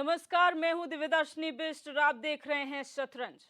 नमस्कार, मैं हूं दिव्यदर्शनी बिष्ट और आप देख रहे हैं शतरंज।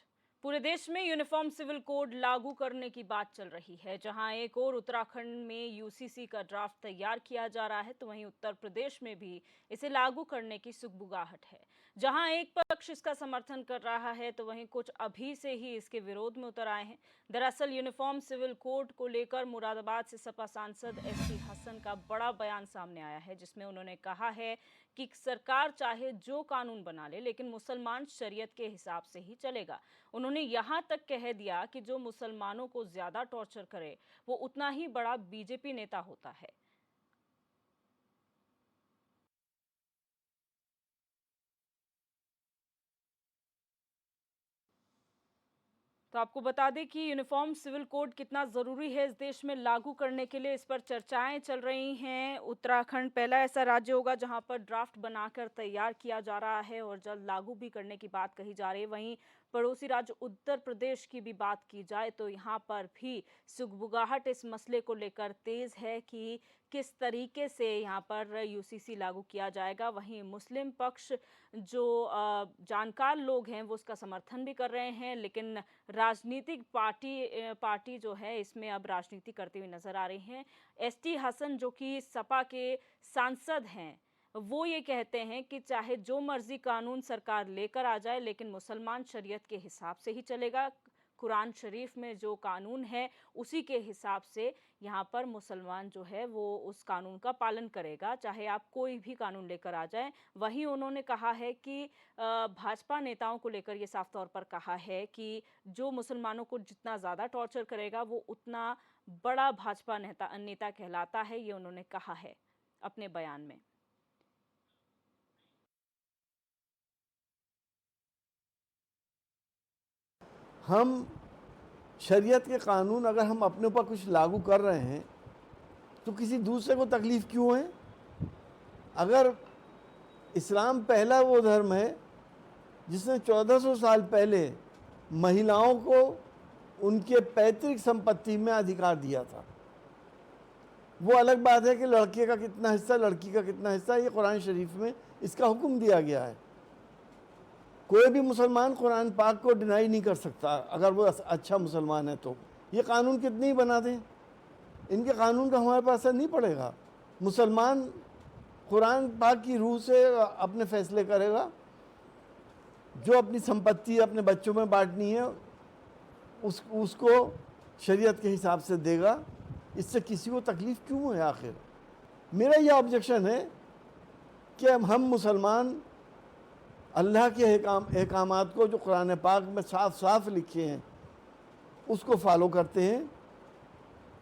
पूरे देश में यूनिफॉर्म सिविल कोड लागू करने की बात चल रही है। जहां एक और उत्तराखंड में यूसीसी का ड्राफ्ट तैयार किया जा रहा है, तो वहीं उत्तर प्रदेश में भी इसे लागू करने की सुगबुगाहट है। जहां एक पक्ष इसका समर्थन कर रहा है, तो वहीं कुछ अभी से ही इसके विरोध में उतर आए हैं। दरअसल यूनिफॉर्म सिविल कोड को लेकर मुरादाबाद से सपा सांसद एसटी हसन का बड़ा बयान सामने आया है, जिसमें उन्होंने कहा है कि सरकार चाहे जो कानून बना ले, लेकिन मुसलमान शरीयत के हिसाब से ही चलेगा। उन्होंने यहां तक कह दिया कि जो मुसलमानों को ज्यादा टॉर्चर करे वो उतना ही बड़ा बीजेपी नेता होता है। तो आपको बता दें कि यूनिफॉर्म सिविल कोड कितना ज़रूरी है इस देश में लागू करने के लिए, इस पर चर्चाएं चल रही हैं। उत्तराखंड पहला ऐसा राज्य होगा जहां पर ड्राफ्ट बनाकर तैयार किया जा रहा है और जल्द लागू भी करने की बात कही जा रही है। वहीं पड़ोसी राज्य उत्तर प्रदेश की भी बात की जाए तो यहाँ पर भी सुगबुगाहट इस मसले को लेकर तेज है कि किस तरीके से यहाँ पर यूसीसी लागू किया जाएगा। वहीं मुस्लिम पक्ष जो जानकार लोग हैं वो उसका समर्थन भी कर रहे हैं, लेकिन राजनीतिक पार्टी जो है इसमें अब राजनीति करते हुए नजर आ रही हैं। एसटी हसन जो कि सपा के सांसद हैं, वो ये कहते हैं कि चाहे जो मर्जी कानून सरकार लेकर आ जाए, लेकिन मुसलमान शरीयत के हिसाब से ही चलेगा। कुरान शरीफ में जो कानून है उसी के हिसाब से यहाँ पर मुसलमान जो है वो उस कानून का पालन करेगा, चाहे आप कोई भी कानून लेकर आ जाएं। वहीं उन्होंने कहा है कि भाजपा नेताओं को लेकर ये साफ तौर पर कहा है कि जो मुसलमानों को जितना ज़्यादा टॉर्चर करेगा वो उतना बड़ा भाजपा नेता कहलाता है, ये उन्होंने कहा है अपने बयान में। हम शरीयत के कानून अगर हम अपने ऊपर कुछ लागू कर रहे हैं तो किसी दूसरे को तकलीफ़ क्यों है? अगर इस्लाम पहला वो धर्म है जिसने 1400 साल पहले महिलाओं को उनके पैतृक संपत्ति में अधिकार दिया था। वो अलग बात है कि लड़के का कितना हिस्सा, लड़की का कितना हिस्सा, ये कुरान शरीफ में इसका हुक्म दिया गया है। कोई भी मुसलमान कुरान पाक को डिनाई नहीं कर सकता अगर वो अच्छा मुसलमान है। तो ये कानून कितने ही बना दें, इनके कानून का हमारे पास असर नहीं पड़ेगा। मुसलमान कुरान पाक की रूह से अपने फैसले करेगा। जो अपनी संपत्ति अपने बच्चों में बांटनी है उसको शरीयत के हिसाब से देगा। इससे किसी को तकलीफ़ क्यों है? आखिर मेरा यह ऑब्जेक्शन है कि हम मुसलमान अल्लाह के अहकामात को जो कुरान पाक में साफ साफ लिखे हैं उसको फॉलो करते हैं।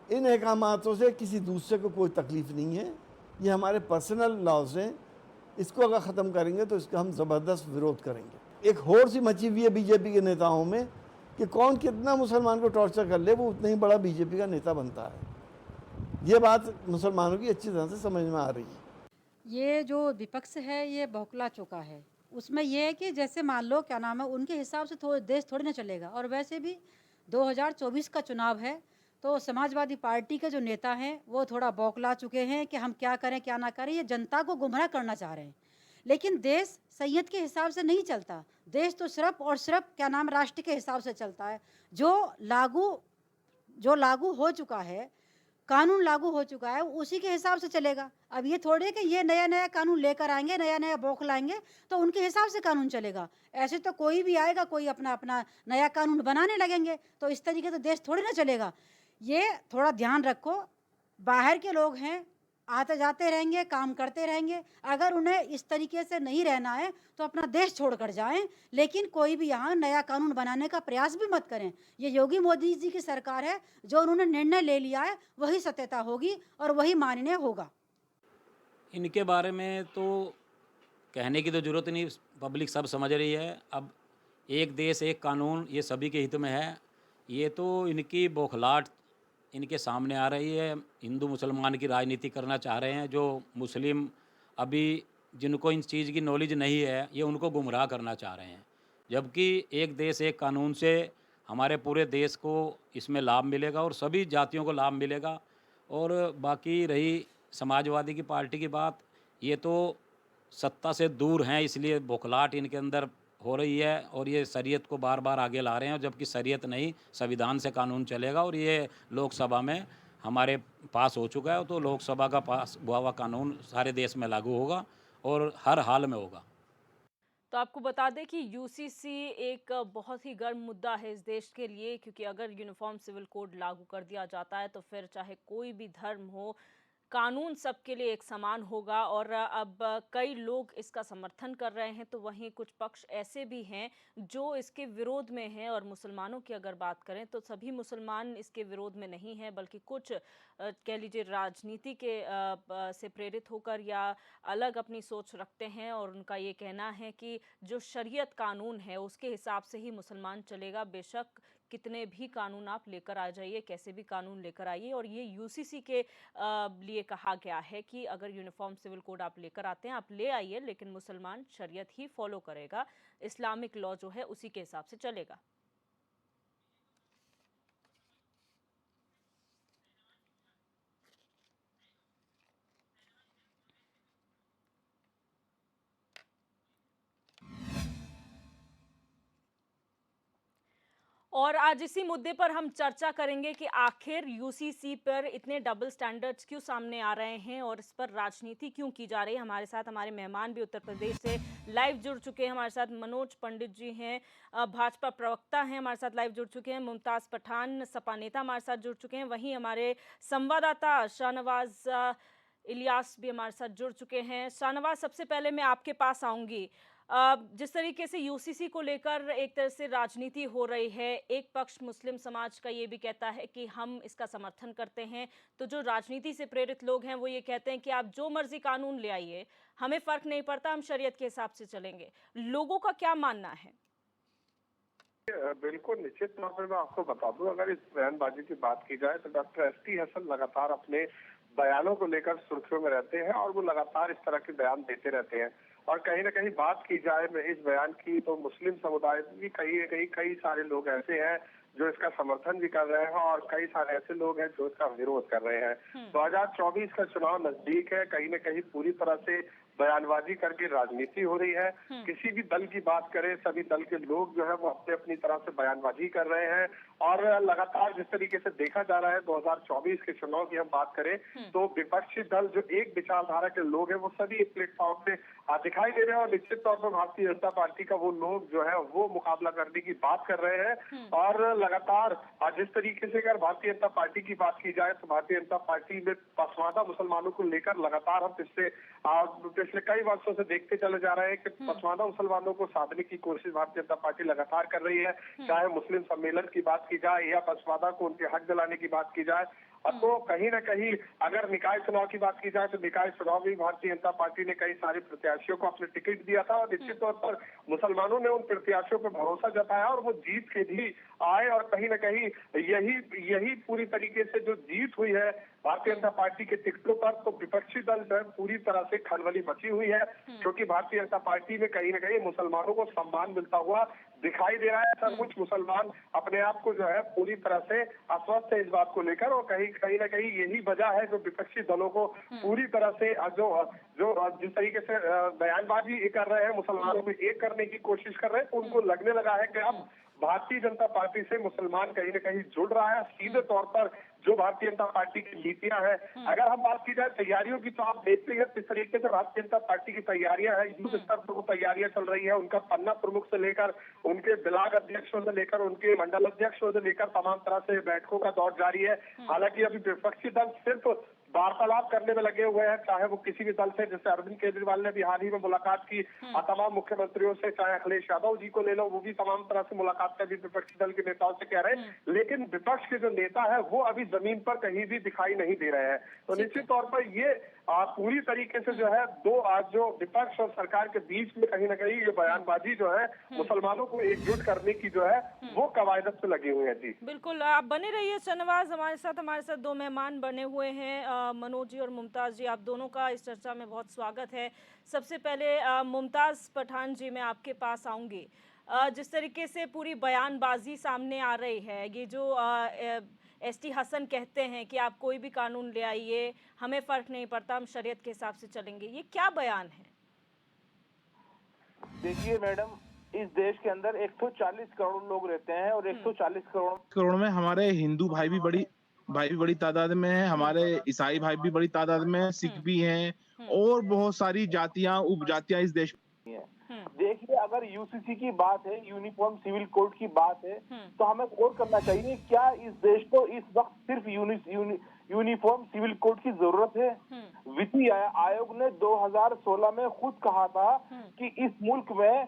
इन अहकामातों से किसी दूसरे को कोई तकलीफ़ नहीं है। ये हमारे पर्सनल लॉज हैं। इसको अगर ख़त्म करेंगे तो इसका हम ज़बरदस्त विरोध करेंगे। एक होड़ सी मची हुई है बीजेपी के नेताओं में कि कौन कितना मुसलमान को टॉर्चर कर ले वो उतना ही बड़ा बीजेपी का नेता बनता है। ये बात मुसलमानों की अच्छी तरह से समझ में आ रही है। ये जो विपक्ष है ये बौखला चुका है। उसमें ये है कि जैसे मान लो क्या नाम है, उनके हिसाब से देश थोड़ी ना चलेगा। और वैसे भी 2024 का चुनाव है, तो समाजवादी पार्टी के जो नेता हैं वो थोड़ा बौखला चुके हैं कि हम क्या करें क्या ना करें। ये जनता को गुमराह करना चाह रहे हैं। लेकिन देश सैयद के हिसाब से नहीं चलता। देश तो सिर्फ और सिर्फ क्या नाम राष्ट्र के हिसाब से चलता है। जो लागू हो चुका है, कानून लागू हो चुका है, उसी के हिसाब से चलेगा। अब ये थोड़े कि ये नया नया कानून लेकर आएंगे, नया नया बौखलाएंगे तो उनके हिसाब से कानून चलेगा। ऐसे तो कोई भी आएगा, कोई अपना अपना नया कानून बनाने लगेंगे, तो इस तरीके से देश थोड़ी ना चलेगा। ये थोड़ा ध्यान रखो। बाहर के लोग हैं, आते जाते रहेंगे, काम करते रहेंगे। अगर उन्हें इस तरीके से नहीं रहना है तो अपना देश छोड़कर जाएं, लेकिन कोई भी यहाँ नया कानून बनाने का प्रयास भी मत करें। ये योगी मोदी जी की सरकार है, जो उन्होंने निर्णय ले लिया है वही सत्यता होगी और वही माननीय होगा। इनके बारे में तो कहने की तो ज़रूरत नहीं, पब्लिक सब समझ रही है। अब एक देश एक कानून ये सभी के हित में है। ये तो इनकी बौखलाहट इनके सामने आ रही है। हिंदू मुसलमान की राजनीति करना चाह रहे हैं। जो मुस्लिम अभी जिनको इन चीज़ की नॉलेज नहीं है, ये उनको गुमराह करना चाह रहे हैं। जबकि एक देश एक कानून से हमारे पूरे देश को इसमें लाभ मिलेगा और सभी जातियों को लाभ मिलेगा। और बाकी रही समाजवादी की पार्टी की बात, ये तो सत्ता से दूर हैं, इसलिए बौखलाहट इनके अंदर हो रही है और ये शरीयत को बार बार आगे ला रहे हैं, जबकि शरीयत नहीं, संविधान से कानून चलेगा। और ये लोकसभा में हमारे पास हो चुका है, तो लोकसभा का पास हुआ हुआ कानून सारे देश में लागू होगा और हर हाल में होगा। तो आपको बता दें कि यूसीसी एक बहुत ही गर्म मुद्दा है इस देश के लिए, क्योंकि अगर यूनिफॉर्म सिविल कोड लागू कर दिया जाता है तो फिर चाहे कोई भी धर्म हो, कानून सबके लिए एक समान होगा। और अब कई लोग इसका समर्थन कर रहे हैं, तो वहीं कुछ पक्ष ऐसे भी हैं जो इसके विरोध में हैं। और मुसलमानों की अगर बात करें तो सभी मुसलमान इसके विरोध में नहीं हैं, बल्कि कुछ कह लीजिए राजनीति के से प्रेरित होकर या अलग अपनी सोच रखते हैं। और उनका ये कहना है कि जो शरीयत कानून है उसके हिसाब से ही मुसलमान चलेगा, बेशक कितने भी कानून आप लेकर आ जाइए, कैसे भी कानून लेकर आइए। और ये यूसीसी के लिए कहा गया है कि अगर यूनिफॉर्म सिविल कोड आप लेकर आते हैं, आप ले आइए, लेकिन मुसलमान शरीयत ही फॉलो करेगा, इस्लामिक लॉ जो है उसी के हिसाब से चलेगा। और आज इसी मुद्दे पर हम चर्चा करेंगे कि आखिर यूसीसी पर इतने डबल स्टैंडर्ड्स क्यों सामने आ रहे हैं और इस पर राजनीति क्यों की जा रही है। हमारे साथ हमारे मेहमान भी उत्तर प्रदेश से लाइव जुड़ चुके हैं। हमारे साथ मनोज पंडित जी हैं, भाजपा प्रवक्ता हैं, हमारे साथ लाइव जुड़ चुके हैं। मुमताज़ पठान, सपा नेता, हमारे साथ जुड़ चुके हैं। वहीं हमारे संवाददाता शाहनवाज इलियास भी हमारे साथ जुड़ चुके हैं। शाहनवाज, सबसे पहले मैं आपके पास आऊंगी। जिस तरीके से यूसीसी को लेकर एक तरह से राजनीति हो रही है, एक पक्ष मुस्लिम समाज का ये भी कहता है कि हम इसका समर्थन करते हैं, तो जो राजनीति से प्रेरित लोग हैं वो ये कहते हैं कि आप जो मर्जी कानून ले आइए, हमें फर्क नहीं पड़ता, हम शरीयत के हिसाब से चलेंगे। लोगों का क्या मानना है? बिल्कुल, निश्चित तौर पर मैं आपको बता दूं, अगर इस बयानबाजी की बात की जाए तो डॉक्टर एसटी हसन लगातार अपने बयानों को लेकर सुर्खियों में रहते हैं और वो लगातार इस तरह के बयान देते रहते हैं। और कहीं ना कहीं बात की जाए इस बयान की तो मुस्लिम समुदाय में भी कई सारे लोग ऐसे हैं जो इसका समर्थन भी कर रहे हैं और कई सारे ऐसे लोग हैं जो इसका विरोध कर रहे हैं। 2024 का चुनाव नजदीक है, कहीं न कहीं पूरी तरह से बयानबाजी करके राजनीति हो रही है। किसी भी दल की बात करें, सभी दल के लोग जो है वो अपने अपनी तरह से बयानबाजी कर रहे हैं और लगातार जिस तरीके से देखा जा रहा है 2024 के चुनाव की हम बात करें तो विपक्षी दल जो एक विचारधारा के लोग हैं वो सभी एक प्लेटफॉर्म पे दिखाई दे रहे हैं और निश्चित तौर पर भारतीय जनता पार्टी का वो लोग जो है वो मुकाबला करने की बात कर रहे हैं। और लगातार जिस तरीके से अगर भारतीय जनता पार्टी की बात की जाए तो भारतीय जनता पार्टी में पसमानदा मुसलमानों को लेकर लगातार हम पिछले कई वर्षों से देखते चले जा रहे हैं कि पसमानदा मुसलमानों को साधने की कोशिश भारतीय जनता पार्टी लगातार कर रही है, चाहे मुस्लिम सम्मेलन की बात की जाए या पसमानदा को उनके हक दिलाने की बात की जाए। तो कहीं ना कहीं अगर निकाय चुनाव की बात की जाए तो निकाय चुनाव में भारतीय जनता पार्टी ने कई सारे प्रत्याशियों को अपने टिकट दिया था और निश्चित तौर पर मुसलमानों ने उन प्रत्याशियों पर भरोसा जताया और वो जीत के भी आए और कहीं ना कहीं यही पूरी तरीके से जो जीत हुई है भारतीय जनता पार्टी के टिकटों पर, तो विपक्षी दल जो है पूरी तरह से खलबली मची हुई है क्योंकि भारतीय जनता पार्टी में कहीं ना कहीं मुसलमानों को सम्मान मिलता हुआ दिखाई दे रहा है। सर कुछ मुसलमान अपने आप को जो है पूरी तरह से अस्वस्थ है इस बात को लेकर और कहीं ना कहीं यही वजह है जो विपक्षी दलों को पूरी तरह से जो जिस तरीके से बयानबाजी कर रहे हैं, मुसलमानों को एक करने की कोशिश कर रहे हैं, तो उनको लगने लगा है कि अब भारतीय जनता पार्टी से मुसलमान कहीं न कहीं जुड़ रहा है। सीधे तौर पर जो भारतीय जनता पार्टी की नीतियां हैं, अगर हम बात की जाए तैयारियों की तो आप देखते हैं किस तरीके से भारतीय जनता पार्टी की तैयारियां हैं, युद्ध स्तर पर वो तैयारियां चल रही है। उनका पन्ना प्रमुख से लेकर उनके ब्लॉक अध्यक्षों से लेकर उनके मंडल अध्यक्षों से लेकर तमाम तरह से बैठकों का दौर जारी है। हालांकि अभी विपक्षी दल सिर्फ वार्तालाप करने में लगे हुए हैं, चाहे वो किसी भी दल से, जैसे अरविंद केजरीवाल ने भी हाल ही में मुलाकात की तमाम मुख्यमंत्रियों से, चाहे अखिलेश यादव जी को ले लो, वो भी तमाम तरह से मुलाकात कर भी विपक्षी दल के नेताओं से कह रहे हैं, लेकिन विपक्ष के जो नेता है वो अभी जमीन पर कहीं भी दिखाई नहीं दे रहे हैं। तो निश्चित तौर पर ये पूरी तरीके से जो है जो विपक्ष और सरकार के बीच में कहीं ना कहीं ये बयानबाजी जो है मुसलमानों को एकजुट करने की जो है वो कवायदत पे लगी हुई है। जी बिल्कुल, आप बने रहिए शाहनवाज हमारे साथ दो मेहमान बने हुए हैं, मनोज जी और मुमताज़ जी, आप दोनों का इस चर्चा में बहुत स्वागत है। सबसे पहले मुमताज़ पठान जी, मैं आपके पास आऊँगी। जिस तरीके से पूरी बयानबाजी सामने आ रही है, ये जो एसटी हसन कहते हैं कि आप कोई भी कानून ले आइए, हमें फ़र्क नहीं पड़ता, हम शरीयत के हिसाब से चलेंगे, ये क्या बयान है? देखिए मैडम, इस देश के अंदर 140 करोड़ लोग रहते हैं और 140 करोड़ में हमारे हिंदू भाई भी बड़ी तादाद में हैं, हमारे ईसाई भाई भी बड़ी तादाद में हैं, सिख भी हैं और बहुत सारी जातियां उपजातियां इस देश में है। देखिए, अगर यूसीसी की बात है, यूनिफॉर्म सिविल कोड की बात है, तो हमें गौर करना चाहिए, क्या इस देश को इस वक्त सिर्फ यूनिफॉर्म सिविल कोड की जरूरत है? वित्तीय आयोग ने 2016 में खुद कहा था कि इस मुल्क में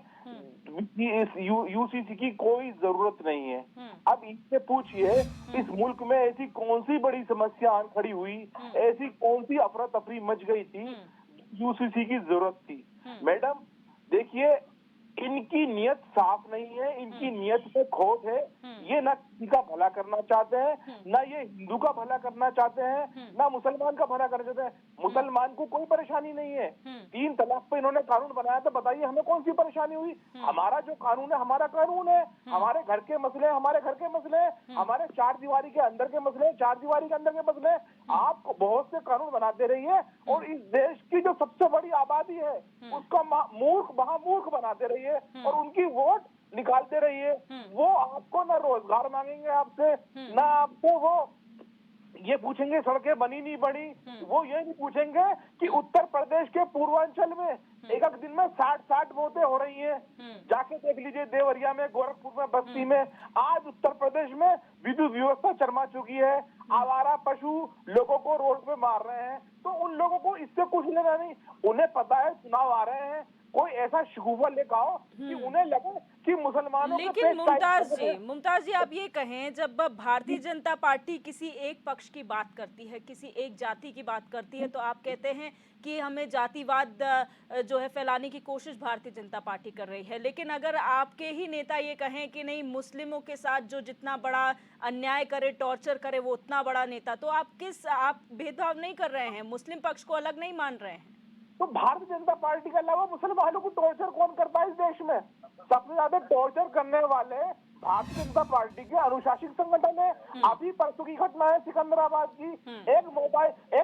इस यूसीसी की कोई जरूरत नहीं है। अब इससे पूछिए, इस मुल्क में ऐसी कौन सी बड़ी समस्या खड़ी हुई, ऐसी कौन सी अफरा तफरी मच गई थी, यूसीसी की जरूरत थी? मैडम देखिए, इनकी नियत साफ नहीं है, इनकी नियत में खोट है। ये ना किसी का भला करना चाहते हैं, ना ये हिंदू का भला करना चाहते हैं, ना मुसलमान का भला करना चाहते हैं। मुसलमान को कोई परेशानी नहीं है। 3 तलाक पे इन्होंने कानून बनाया, तो बताइए हमें कौन सी परेशानी हुई? हमारा जो कानून है, हमारा कानून है, हमारे घर के मसले, हमारे घर के मसले, हमारे 4 दीवारी के अंदर के मसले, 4 दीवारी के अंदर के मसले। आप बहुत से कानून बनाते रहिए और इस देश की जो सबसे बड़ी आबादी है उसका मूर्ख महामूर्ख बनाते रहिए और उनकी वोट निकालते रहिए। वो आपको ना रोजगार मांगेंगे आपसे, ना आपको वो ये पूछेंगे सड़कें बनी नहीं बनी, वो ये नहीं पूछेंगे कि उत्तर प्रदेश के पूर्वांचल में एक दिन में 60 मौतें हो रही हैं। जाके देख लीजिए, देवरिया में, गोरखपुर में, बस्ती में। आज उत्तर प्रदेश में विद्युत व्यवस्था चरमा चुकी है, आवारा पशु लोगों को रोड पे मार रहे हैं। तो उन लोगों को इससे कुछ लेना नहीं। उन्हें पता है चुनाव आ रहे हैं, कोई ऐसा शिकूफा लेकर आओ कि उन्हें लगे कि मुसलमानों के लेकिन पेट मुमताज जी आप ये कहें, जब भारतीय जनता पार्टी किसी एक पक्ष की बात करती है, किसी एक जाति की बात करती है, तो आप कहते हैं कि हमें जातिवाद जो है फैलाने की कोशिश भारतीय जनता पार्टी कर रही है। लेकिन अगर आपके ही नेता ये कहें कि नहीं, मुस्लिमों के साथ जो जितना बड़ा अन्याय करे, टॉर्चर करे, वो उतना बड़ा नेता, तो आप भेदभाव नहीं कर रहे हैं, मुस्लिम पक्ष को अलग नहीं मान रहे हैं? तो भारतीय जनता पार्टी के अलावा मुसलमानों को टॉर्चर कौन करता है इस देश में? सबसे ज्यादा टॉर्चर करने वाले भारतीय जनता पार्टी के अनुशासित संगठन है। अभी परसों की घटना है सिकंदराबाद की, एक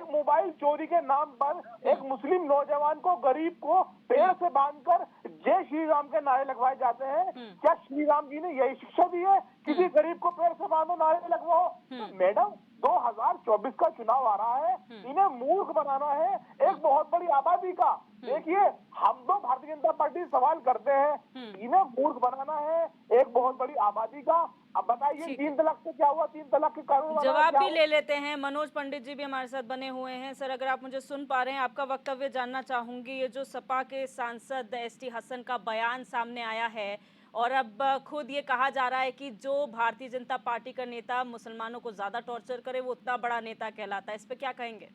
मोबाइल चोरी के नाम पर एक मुस्लिम नौजवान को, गरीब को पेड़ से बांधकर जय श्री राम के नारे लगवाए जाते हैं। क्या श्री राम जी ने यही शिक्षा दी है, किसी गरीब को पेड़ से बांधो, नारे लगवाओ? तो मैडम, 2024 का चुनाव आ रहा है, इन्हें मूर्ख बनाना है एक बहुत बड़ी आबादी का। देखिए, हम तो भारतीय जनता पार्टी सवाल करते हैं, इन्हें मूर्ख बनाना है एक बहुत बड़ी आबादी का। अब बताइए 3 तलाक से क्या हुआ? 3 तलाक के कानून जवाब भी ले लेते हैं। मनोज पंडित जी भी हमारे साथ बने हुए हैं। सर, अगर आप मुझे सुन पा रहे हैं, आपका वक्तव्य जानना चाहूंगी। ये जो सपा के सांसद एसटी हसन का बयान सामने आया है और अब खुद ये कहा जा रहा है कि जो भारतीय जनता पार्टी का नेता मुसलमानों को ज्यादा टॉर्चर करे, वो उतना बड़ा नेता कहलाता है। इस पे क्या कहेंगे?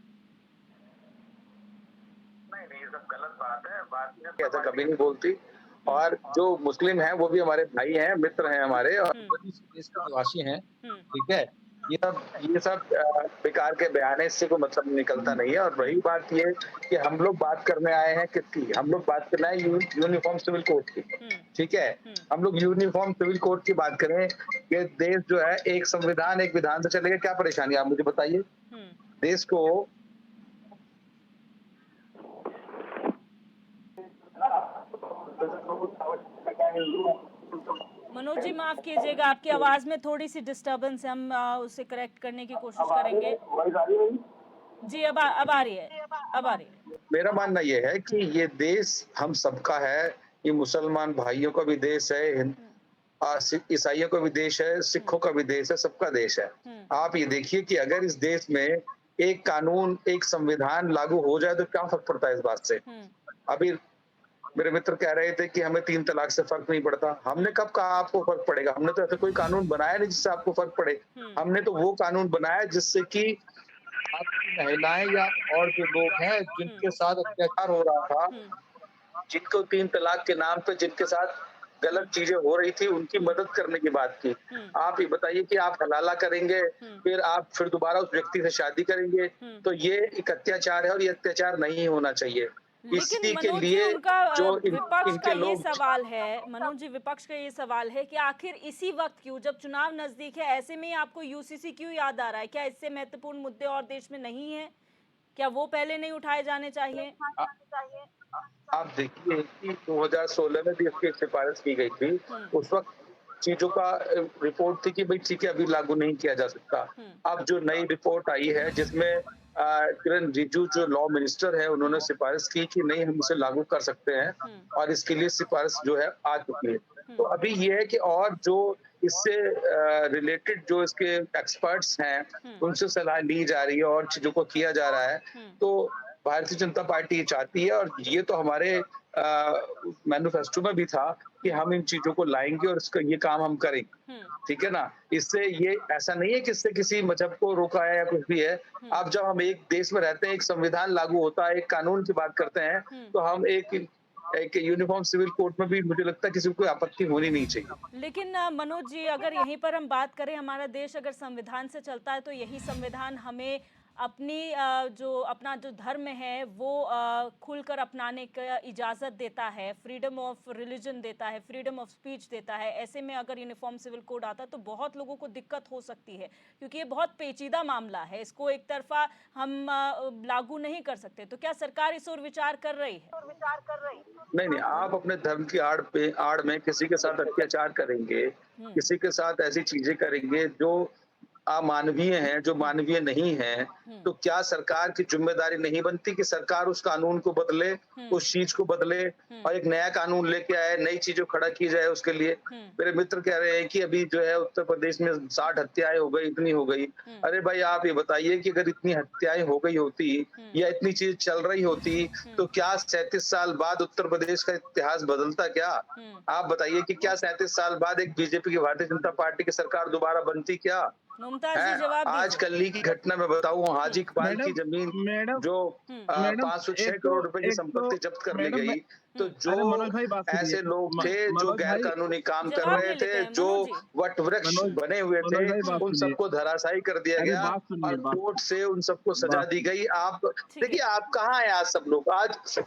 नहीं, ये सब गलत बात है। ऐसा कभी नहीं बोलती। और जो मुस्लिम हैं वो भी हमारे भाई हैं, मित्र हैं हमारे, और देश के निवासी हैं। ठीक है, ये सब बेकार के बयान है, इससे कोई मतलब निकलता नहीं है। और वही बात ये कि हम लोग बात करने आए हैं किसकी? हम लोग बात करना है यूनिफॉर्म सिविल कोड की। ठीक है, हम लोग यूनिफॉर्म सिविल कोड की बात करें। ये देश जो है एक संविधान, एक विधान से चलेगा, क्या परेशानी आप मुझे बताइए? देश को मनोज जी माफ कीजिएगा, आपकी आवाज में थोड़ी सी डिस्टरबेंस है, हम उसे करेक्ट करने की कोशिश करेंगे। जी अब आ रही है, अब आ रही है। मेरा मानना यह है कि ये देश हम सबका है। ये मुसलमान भाइयों का भी देश है, ईसाइयों का भी देश है, सिखों का भी देश है, सबका देश है। आप ये देखिए कि अगर इस देश में एक कानून, एक संविधान लागू हो जाए तो क्या फर्क पड़ता है इस बात से? अभी मेरे मित्र कह रहे थे कि हमें 3 तलाक से फर्क नहीं पड़ता। हमने कब कहा आपको फर्क पड़ेगा? हमने तो ऐसा कोई कानून बनाया नहीं जिससे आपको फर्क पड़े। हमने तो वो कानून बनाया जिससे कि आपकी महिलाएं या और जो लोग हैं जिनके साथ अत्याचार हो रहा था, जिनको 3 तलाक के नाम पे जिनके साथ गलत चीजें हो रही थी, उनकी मदद करने की बात की। आप ये बताइए कि आप हलाला करेंगे, फिर दोबारा उस व्यक्ति से शादी करेंगे, तो ये एक अत्याचार है और ये अत्याचार नहीं होना चाहिए। लेकिन मनोज जी, उनका विपक्ष का ये सवाल है, मनोज जी विपक्ष का ये सवाल है कि आखिर इसी वक्त क्यों, जब चुनाव नजदीक है, ऐसे में आपको यूसीसी क्यों याद आ रहा है? क्या इससे महत्वपूर्ण मुद्दे और देश में नहीं है? क्या वो पहले नहीं उठाए जाने चाहिए? आप देखिए कि 2016 में भी इसकी एक सिफारिश की गई थी। उस वक्त चीजों का रिपोर्ट थी कि भाई ठीक है, अभी लागू नहीं किया जा सकता। अब जो नई रिपोर्ट आई है जिसमें किरण रिजिजू जो लॉ मिनिस्टर है, उन्होंने सिफारिश की कि नहीं, हम इसे लागू कर सकते हैं और इसके लिए सिफारिश जो है आ चुकी है। तो अभी ये है कि और जो इससे रिलेटेड जो इसके एक्सपर्ट्स हैं उनसे सलाह ली जा रही है और चीजों को किया जा रहा है। तो भारतीय जनता पार्टी ये चाहती है और ये तो हमारे मैनिफेस्टो में भी था कि हम इन चीजों को लाएंगे और इसका ये काम हम करेंगे। ठीक है ना। इससे ये ऐसा नहीं है कि इससे किसी मजहब को रोका है या कुछ भी है। अब जब हम एक देश में रहते हैं, एक संविधान लागू होता है, एक कानून की बात करते हैं, तो हम एक यूनिफॉर्म सिविल कोड में भी मुझे लगता है किसी को कोई आपत्ति होनी नहीं चाहिए। लेकिन मनोज जी, अगर यहीं पर हम बात करें, हमारा देश अगर संविधान से चलता है तो यही संविधान हमें अपना जो धर्म है वो खुलकर अपनाने का इजाज़त देता है, फ्रीडम ऑफ रिलीजन देता है, फ्रीडम ऑफ स्पीच देता है। ऐसे में अगर यूनिफॉर्म सिविल कोड आता है तो बहुत लोगों को दिक्कत हो सकती है, क्योंकि ये बहुत पेचीदा मामला है, इसको एक तरफा हम लागू नहीं कर सकते। तो क्या सरकार इस ओर विचार कर रही है? नहीं, आप अपने धर्म की आड़ में किसी के साथ अत्याचार करेंगे, किसी के साथ ऐसी चीजें करेंगे जो अमानवीय हैं, जो मानवीय नहीं है, तो क्या सरकार की जिम्मेदारी नहीं बनती कि सरकार उस कानून को बदले, उस चीज को बदले और एक नया कानून लेके आए, नई चीजों खड़ा की जाए उसके लिए। मेरे मित्र कह रहे हैं कि अभी जो है उत्तर प्रदेश में 60 हत्याएं हो गई, इतनी हो गई। अरे भाई, आप ये बताइए कि अगर इतनी हत्याएं हो गई होती या इतनी चीज चल रही होती तो क्या 37 साल बाद उत्तर प्रदेश का इतिहास बदलता? क्या आप बताइए कि क्या 37 साल बाद एक बीजेपी की, भारतीय जनता पार्टी की सरकार दोबारा बनती? क्या आज कल्ली की घटना में बताऊं, हाजी इकबाल की जमीन जो 506 करोड़ रुपए की संपत्ति जब्त कर ली गई, तो जो ऐसे लोग थे जो गैर कानूनी काम कर रहे थे, जो वट वृक्ष बने हुए थे, उन सबको धराशायी कर दिया गया और कोर्ट से उन सबको सजा दी गई। आप देखिए, आप कहाँ हैं आज सब लोग?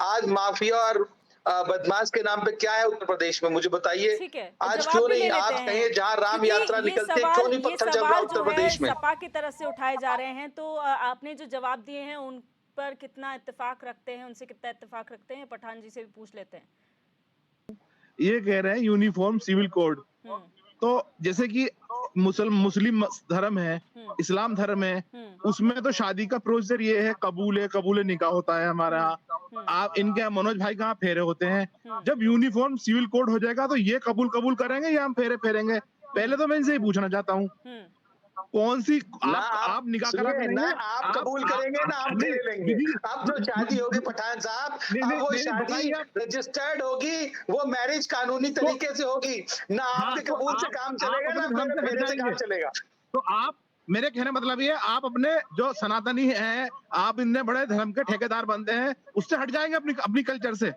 आज माफिया और बदमाश के नाम पे क्या है उत्तर प्रदेश में, मुझे बताइए। आज क्यों नहीं आप कहें जहाँ राम यात्रा निकलती है, क्यों नहीं पत्थर चल रहा उत्तर प्रदेश में? सपा की तरफ से उठाए जा रहे हैं, तो आपने जो जवाब दिए हैं उन पर कितना इत्तेफाक रखते हैं, उनसे कितना इत्तेफाक रखते हैं? पठान जी से भी पूछ लेते हैं। ये कह रहे हैं यूनिफॉर्म सिविल कोड, तो जैसे कि मुस्लिम धर्म है, इस्लाम धर्म है, उसमें तो शादी का प्रोसीजर ये है, कबूले निकाह होता है हमारा यहाँ। आप इनके मनोज भाई कहाँ फेरे होते हैं? जब यूनिफॉर्म सिविल कोड हो जाएगा तो ये कबूल करेंगे या हम फेरे फेरेंगे? पहले तो मैं इनसे ही पूछना चाहता हूँ, कौन सी आप निकाह करा करेंगे? ना आप कबूल करेंगे ना आप फेरे लेंगे। अब जो शादी होगी पठान साहब, अब वो शादी रजिस्टर्ड होगी, वो मैरिज कानूनी तरीके से होगी। ना आपके कबूल से काम चलेगा, ना आपके फेरे से काम चलेगा। तो आप, मेरे कहने मतलब ये, आप अपने जो सनातनी हैं, आप इतने बड़े धर्म के ठेकेदार बनते हैं, उससे हट जाएंगे अपनी कल्चर से,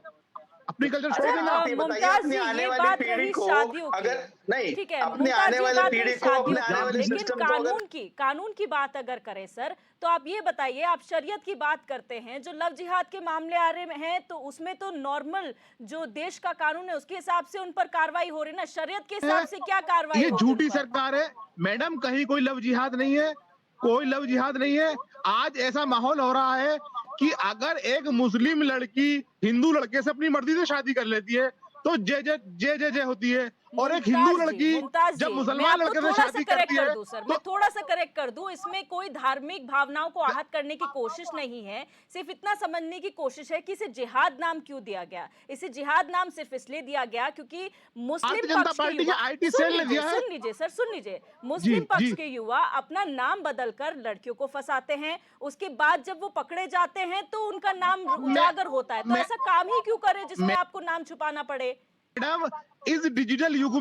अपनी कल्चर छोड़ देना। मुमताज जी, ये बात रही शादियों की, अगर नहीं, ठीक है, अपने आने वाले पीढ़ी को, अपने आने वाले लेकिन सिस्टम को कानून की बात अगर करें सर, तो आप ये बताइए, आप शरीयत की बात करते हैं, जो लव जिहाद के मामले आ रहे हैं तो उसमें तो नॉर्मल जो देश का कानून है उसके हिसाब से उन पर कार्रवाई हो रही है ना, शरीयत के हिसाब से क्या कार्रवाई? ये झूठी सरकार है मैडम, कहीं कोई लव जिहाद नहीं है, कोई लव जिहाद नहीं है। आज ऐसा माहौल हो रहा है कि अगर एक मुस्लिम लड़की हिंदू लड़के से अपनी मर्जी से शादी कर लेती है तो जय होती है, और एक हिंदू लड़की जब मुसलमान लड़के से शादी करती है, मैं थोड़ा सा करेक्ट कर दूं, इसमें कोई धार्मिक भावनाओं को आहत करने की कोशिश नहीं है, सिर्फ इतना समझने की कोशिश है कि इसे जिहाद नाम क्यों दिया गया। इसे जिहाद नाम सिर्फ इसलिए दिया गया क्योंकि मुस्लिम पक्ष के युवा, सुन लीजिए, मुस्लिम पक्ष के युवा अपना नाम बदलकर लड़कियों को फंसाते हैं, उसके बाद जब वो पकड़े जाते हैं तो उनका नाम उजागर होता है। तो ऐसा काम ही क्यों करे जिसमें आपको नाम छुपाना पड़े? मैडम, इस डिजिटल युग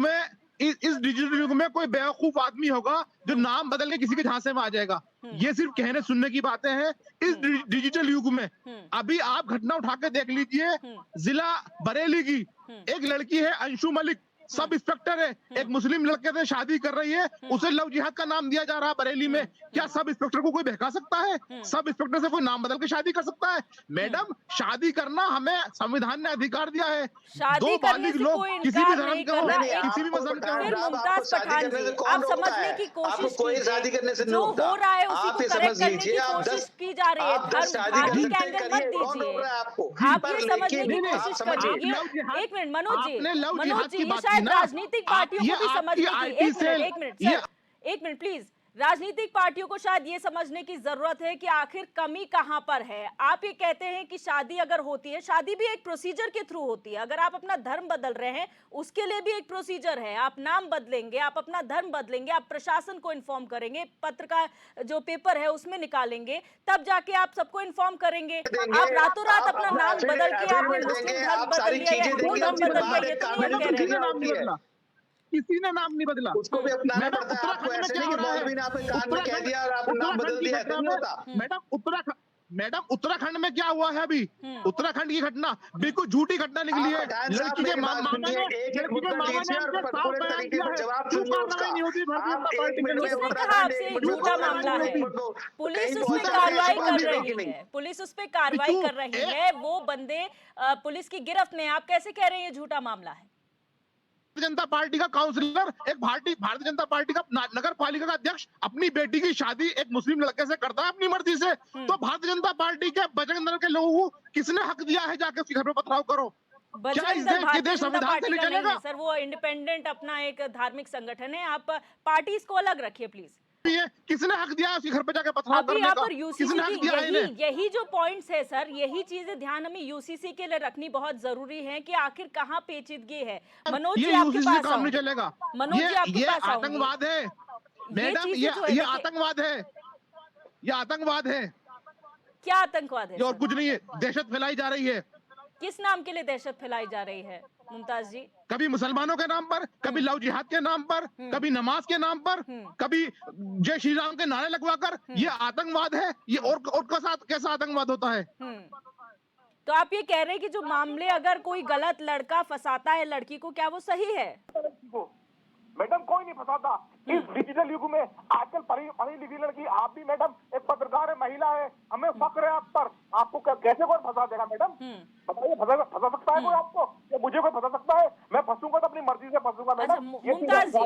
में कोई बेवकूफ आदमी होगा जो नाम बदल के किसी के झांसे में आ जाएगा? ये सिर्फ कहने सुनने की बातें हैं। इस डिजिटल युग में अभी आप घटना उठा के देख लीजिए, जिला बरेली की एक लड़की है अंशु मलिक, सब इंस्पेक्टर है, एक मुस्लिम लड़के से शादी कर रही है, उसे लव जिहाद का नाम दिया जा रहा है बरेली में। क्या सब इंस्पेक्टर को कोई बहका सकता है? सब इंस्पेक्टर से कोई नाम बदल के शादी कर सकता है? मैडम, शादी करना हमें संविधान ने अधिकार दिया है। शादी दो करने बालिग से लोग कोई किसी भी इनकार धर्म नहीं के कर हो, रहा। किसी भी मजहब के हो। फिर मुमताज पठान जी, आप समझने की कोशिश कोई शादी कीजिए, करने से नहीं जो रोकता। हो रहा है उसी आप को ये करेक्ट समझ करने की लीजिए, आप कोशिश 10 की जा रही है। आप 10 शादी कर धार्मिक सकते एंगल हैं, मत कौन रोक रहा है दीजिए, आपको? आप पर ये समझने लेकिन की आप कोशिश समझिए, करिए। एक मिनट मनोज जी, आपने लव मनोज जिहाद जी, की ये बात की शायद ना, राजनीतिक पार्टियों ये को भी आपकी समझने की, IT सेल, एक मिनट ये सर, एक मिनट प्लीज। राजनीतिक पार्टियों को शायद ये समझने की जरूरत है कि आखिर कमी कहां पर है। आप ये कहते हैं कि शादी अगर होती है, शादी भी एक प्रोसीजर के थ्रू होती है। अगर आप अपना धर्म बदल रहे हैं, उसके लिए भी एक प्रोसीजर है। आप नाम बदलेंगे, आप अपना धर्म बदलेंगे, आप प्रशासन को इन्फॉर्म करेंगे, पत्र का जो पेपर है उसमें निकालेंगे, तब जाके आप सबको इन्फॉर्म करेंगे। आप रातों रात अपना नाम बदल के आपने मुस्लिम धर्म बदल लिया या हिंदू धर्म बदल लिया, ये तो नहीं हम कह रहे हैं। किसी ने नाम नहीं बदला। उसको भी अपनाना मैडम, पड़ता है आपको। उत्तराखंड में ऐसे क्या नहीं हो कि रहा है? मौलवी ने आपके कान में कह दिया और आपने नाम बदल दिया, ऐसा नहीं होता। मैडम, उत्तराखंड में क्या हुआ है अभी? उत्तराखंड की घटना बिल्कुल झूठी घटना निकली है। लड़की के मामा ने पूरे तरीके से जवाब सुनिए उसका। आप 1 मिनट में किसने कहा आपसे ये झूठा मामला है? पुलिस उस पर कार्रवाई कर रही है, पुलिस उस पर कार्रवाई कर रही है। वो बंदे पुलिस की गिरफ्त में, आप कैसे कह रहे हैं ये झूठा मामला है? भारतीय जनता पार्टी का काउंसलर, एक भारतीय जनता पार्टी का नगर पालिका का अध्यक्ष अपनी बेटी की शादी एक मुस्लिम लड़के से करता है अपनी मर्जी से, तो भारतीय जनता पार्टी के बजरंग दल के लोगों को किसने हक दिया है जाके उसके घर पे पथराव करो? क्या इस देश संविधान से नहीं चलेगा? सर, वो इंडिपेंडेंट अपना एक धार्मिक संगठन है। आप पार्टी को अलग रखिए प्लीज। किसने हक दिया उसके घर पे जाके पथराव अभी करने यहाँ का? पर यूसीसी किसने हक की दिया है इन्हें? यही जो पॉइंट्स है सर, यही चीजें ध्यान हमें यूसीसी के लिए रखनी बहुत जरूरी है कि आखिर कहाँ पेचीदगी है। मनोज जी, आपके यूसीसी पास काम नहीं आऊं। चलेगा। मनोज जी, आपके ये पास आऊंगी। आतंकवाद है मैडम, चीजें जो है, ये देखिए- आतंकवाद है, ये आतंकवाद है, क्या आतंकवाद है ये और सर? कुछ नहीं है। दहशत फैलाई जा रही है। किस नाम के लिए दहशत फैलाई जा रही है मुमताज जी? कभी मुसलमानों के नाम पर, कभी लव जिहाद के नाम पर, कभी नमाज के नाम पर, कभी जय श्री राम के नारे लगवाकर। ये आतंकवाद है। ये और कैसा आतंकवाद होता है? तो आप ये कह रहे हैं कि जो मामले, अगर कोई गलत लड़का फंसाता है लड़की को, क्या वो सही है? मैडम, कोई नहीं फंसाता इस डिजिटल युग में। आजकल पढ़ी लिखी लड़की, आप भी मैडम एक पत्रकार है, महिला है, हमें फक्र है आप पर। आपको कैसे कोई फंसा देगा मैडम? बताइए, फंसा सकता है कोई आपको? या मुझे कोई फंसा सकता है? मैं फंसूंगा तो अपनी मर्जी से फंसूंगा अच्छा, मैडम।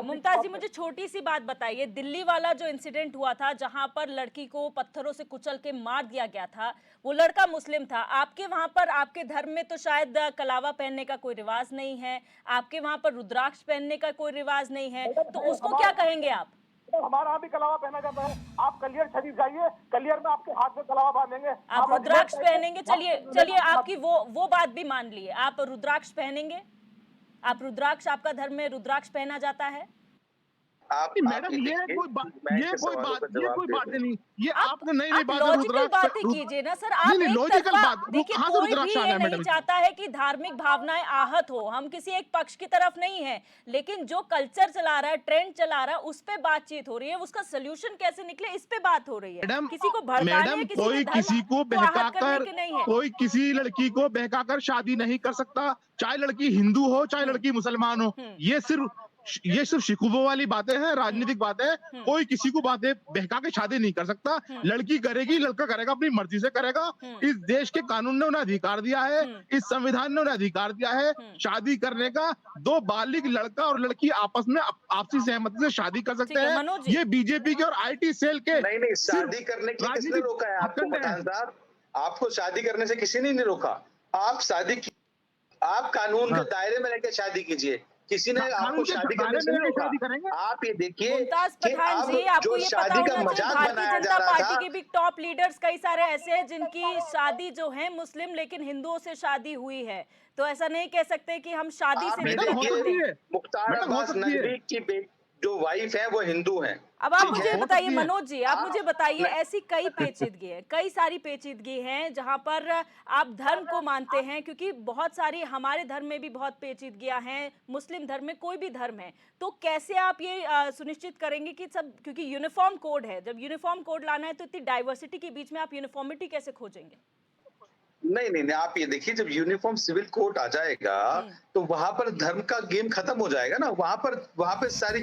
मुमताज जी, मुझे छोटी सी बात बताइए। दिल्ली वाला जो इंसिडेंट हुआ था, जहां पर लड़की को पत्थरों से कुचल के मार दिया गया था, वो लड़का मुस्लिम था। आपके वहां पर, आपके धर्म में तो शायद कलावा पहनने का कोई रिवाज नहीं है, आपके वहां पर रुद्राक्ष पहनने का कोई रिवाज नहीं है, तो उसको क्या कहेंगे आप? हमारा यहाँ भी कलावा पहना जाता है। आप कलियर शरीफ जाइए, कलियर में आपके हाथ में कलावा बांधेंगे, आप रुद्राक्ष पहनेंगे। चलिए आपकी वो बात भी मान लिए, आप रुद्राक्ष पहनेंगे? आप रुद्राक्ष, आपका धर्म में रुद्राक्ष पहना जाता है? मैडम, ये कोई बात नहीं। ये आपने नई बात लॉजिकल बातें कीजिए ना सर। आप एक लॉजिकल बात, देखिए, कोई भी ये नहीं चाहता है कि धार्मिक भावनाएं आहत हो। हम किसी एक पक्ष की तरफ नहीं है, लेकिन जो कल्चर चला रहा है, ट्रेंड चला रहा है, उस पे बातचीत हो रही है। उसका सोल्यूशन कैसे निकले, इस पे बात हो रही है। मैडम, किसी को भड़काने, कोई किसी को बहकाकर, कोई किसी लड़की को बहकाकर शादी नहीं कर सकता, चाहे लड़की हिंदू हो, चाहे लड़की मुसलमान हो। ये सिर्फ शिकूबों वाली बातें हैं, राजनीतिक बातें। कोई किसी को बातें बहका के शादी नहीं कर सकता। लड़की करेगी, लड़का करेगा, अपनी मर्जी से करेगा। इस देश के कानून ने उन्हें अधिकार दिया है, इस संविधान ने उन्हें अधिकार दिया है शादी करने का। दो बालिग लड़का और लड़की आपस में आपसी सहमति से शादी कर सकते हैं। ये बीजेपी के और IT सेल के नहीं, शादी करने के लिए किसने रोका है आपको? पठान साहब, आपको शादी करने से किसी ने नहीं रोका। आप कानून के दायरे में रहकर शादी कीजिए, किसी ने आपको शादी करने से नहीं रोका। आप ये देखिए कि अब जो शादी का मजाक बनाया जा रहा था, पार्टी के भी टॉप लीडर्स कई सारे ऐसे हैं जिनकी शादी जो है मुस्लिम लेकिन हिंदुओं से शादी हुई है। तो ऐसा नहीं कह सकते कि हम शादी से मुख्तार अब्बास नकवी की जो वाइफ है वो हिंदू है। अब आप मुझे बताइए मनोज जी, आप मुझे बताइए, ऐसी कई पेचीदगी है, कई सारी पेचीदगी हैं जहां पर आप धर्म को मानते हैं, क्योंकि बहुत सारी हमारे धर्म में भी बहुत पेचीदगियां हैं, मुस्लिम धर्म में, कोई भी धर्म है, तो कैसे आप ये सुनिश्चित करेंगे कि सब, क्योंकि यूनिफॉर्म कोड है, जब यूनिफॉर्म कोड लाना है तो इतनी डाइवर्सिटी के बीच में आप यूनिफॉर्मिटी कैसे खोजेंगे? नहीं, आप ये देखिए, जब यूनिफॉर्म सिविल कोड आ जाएगा तो वहां पर धर्म का गेम खत्म हो जाएगा ना। वहां पे सारी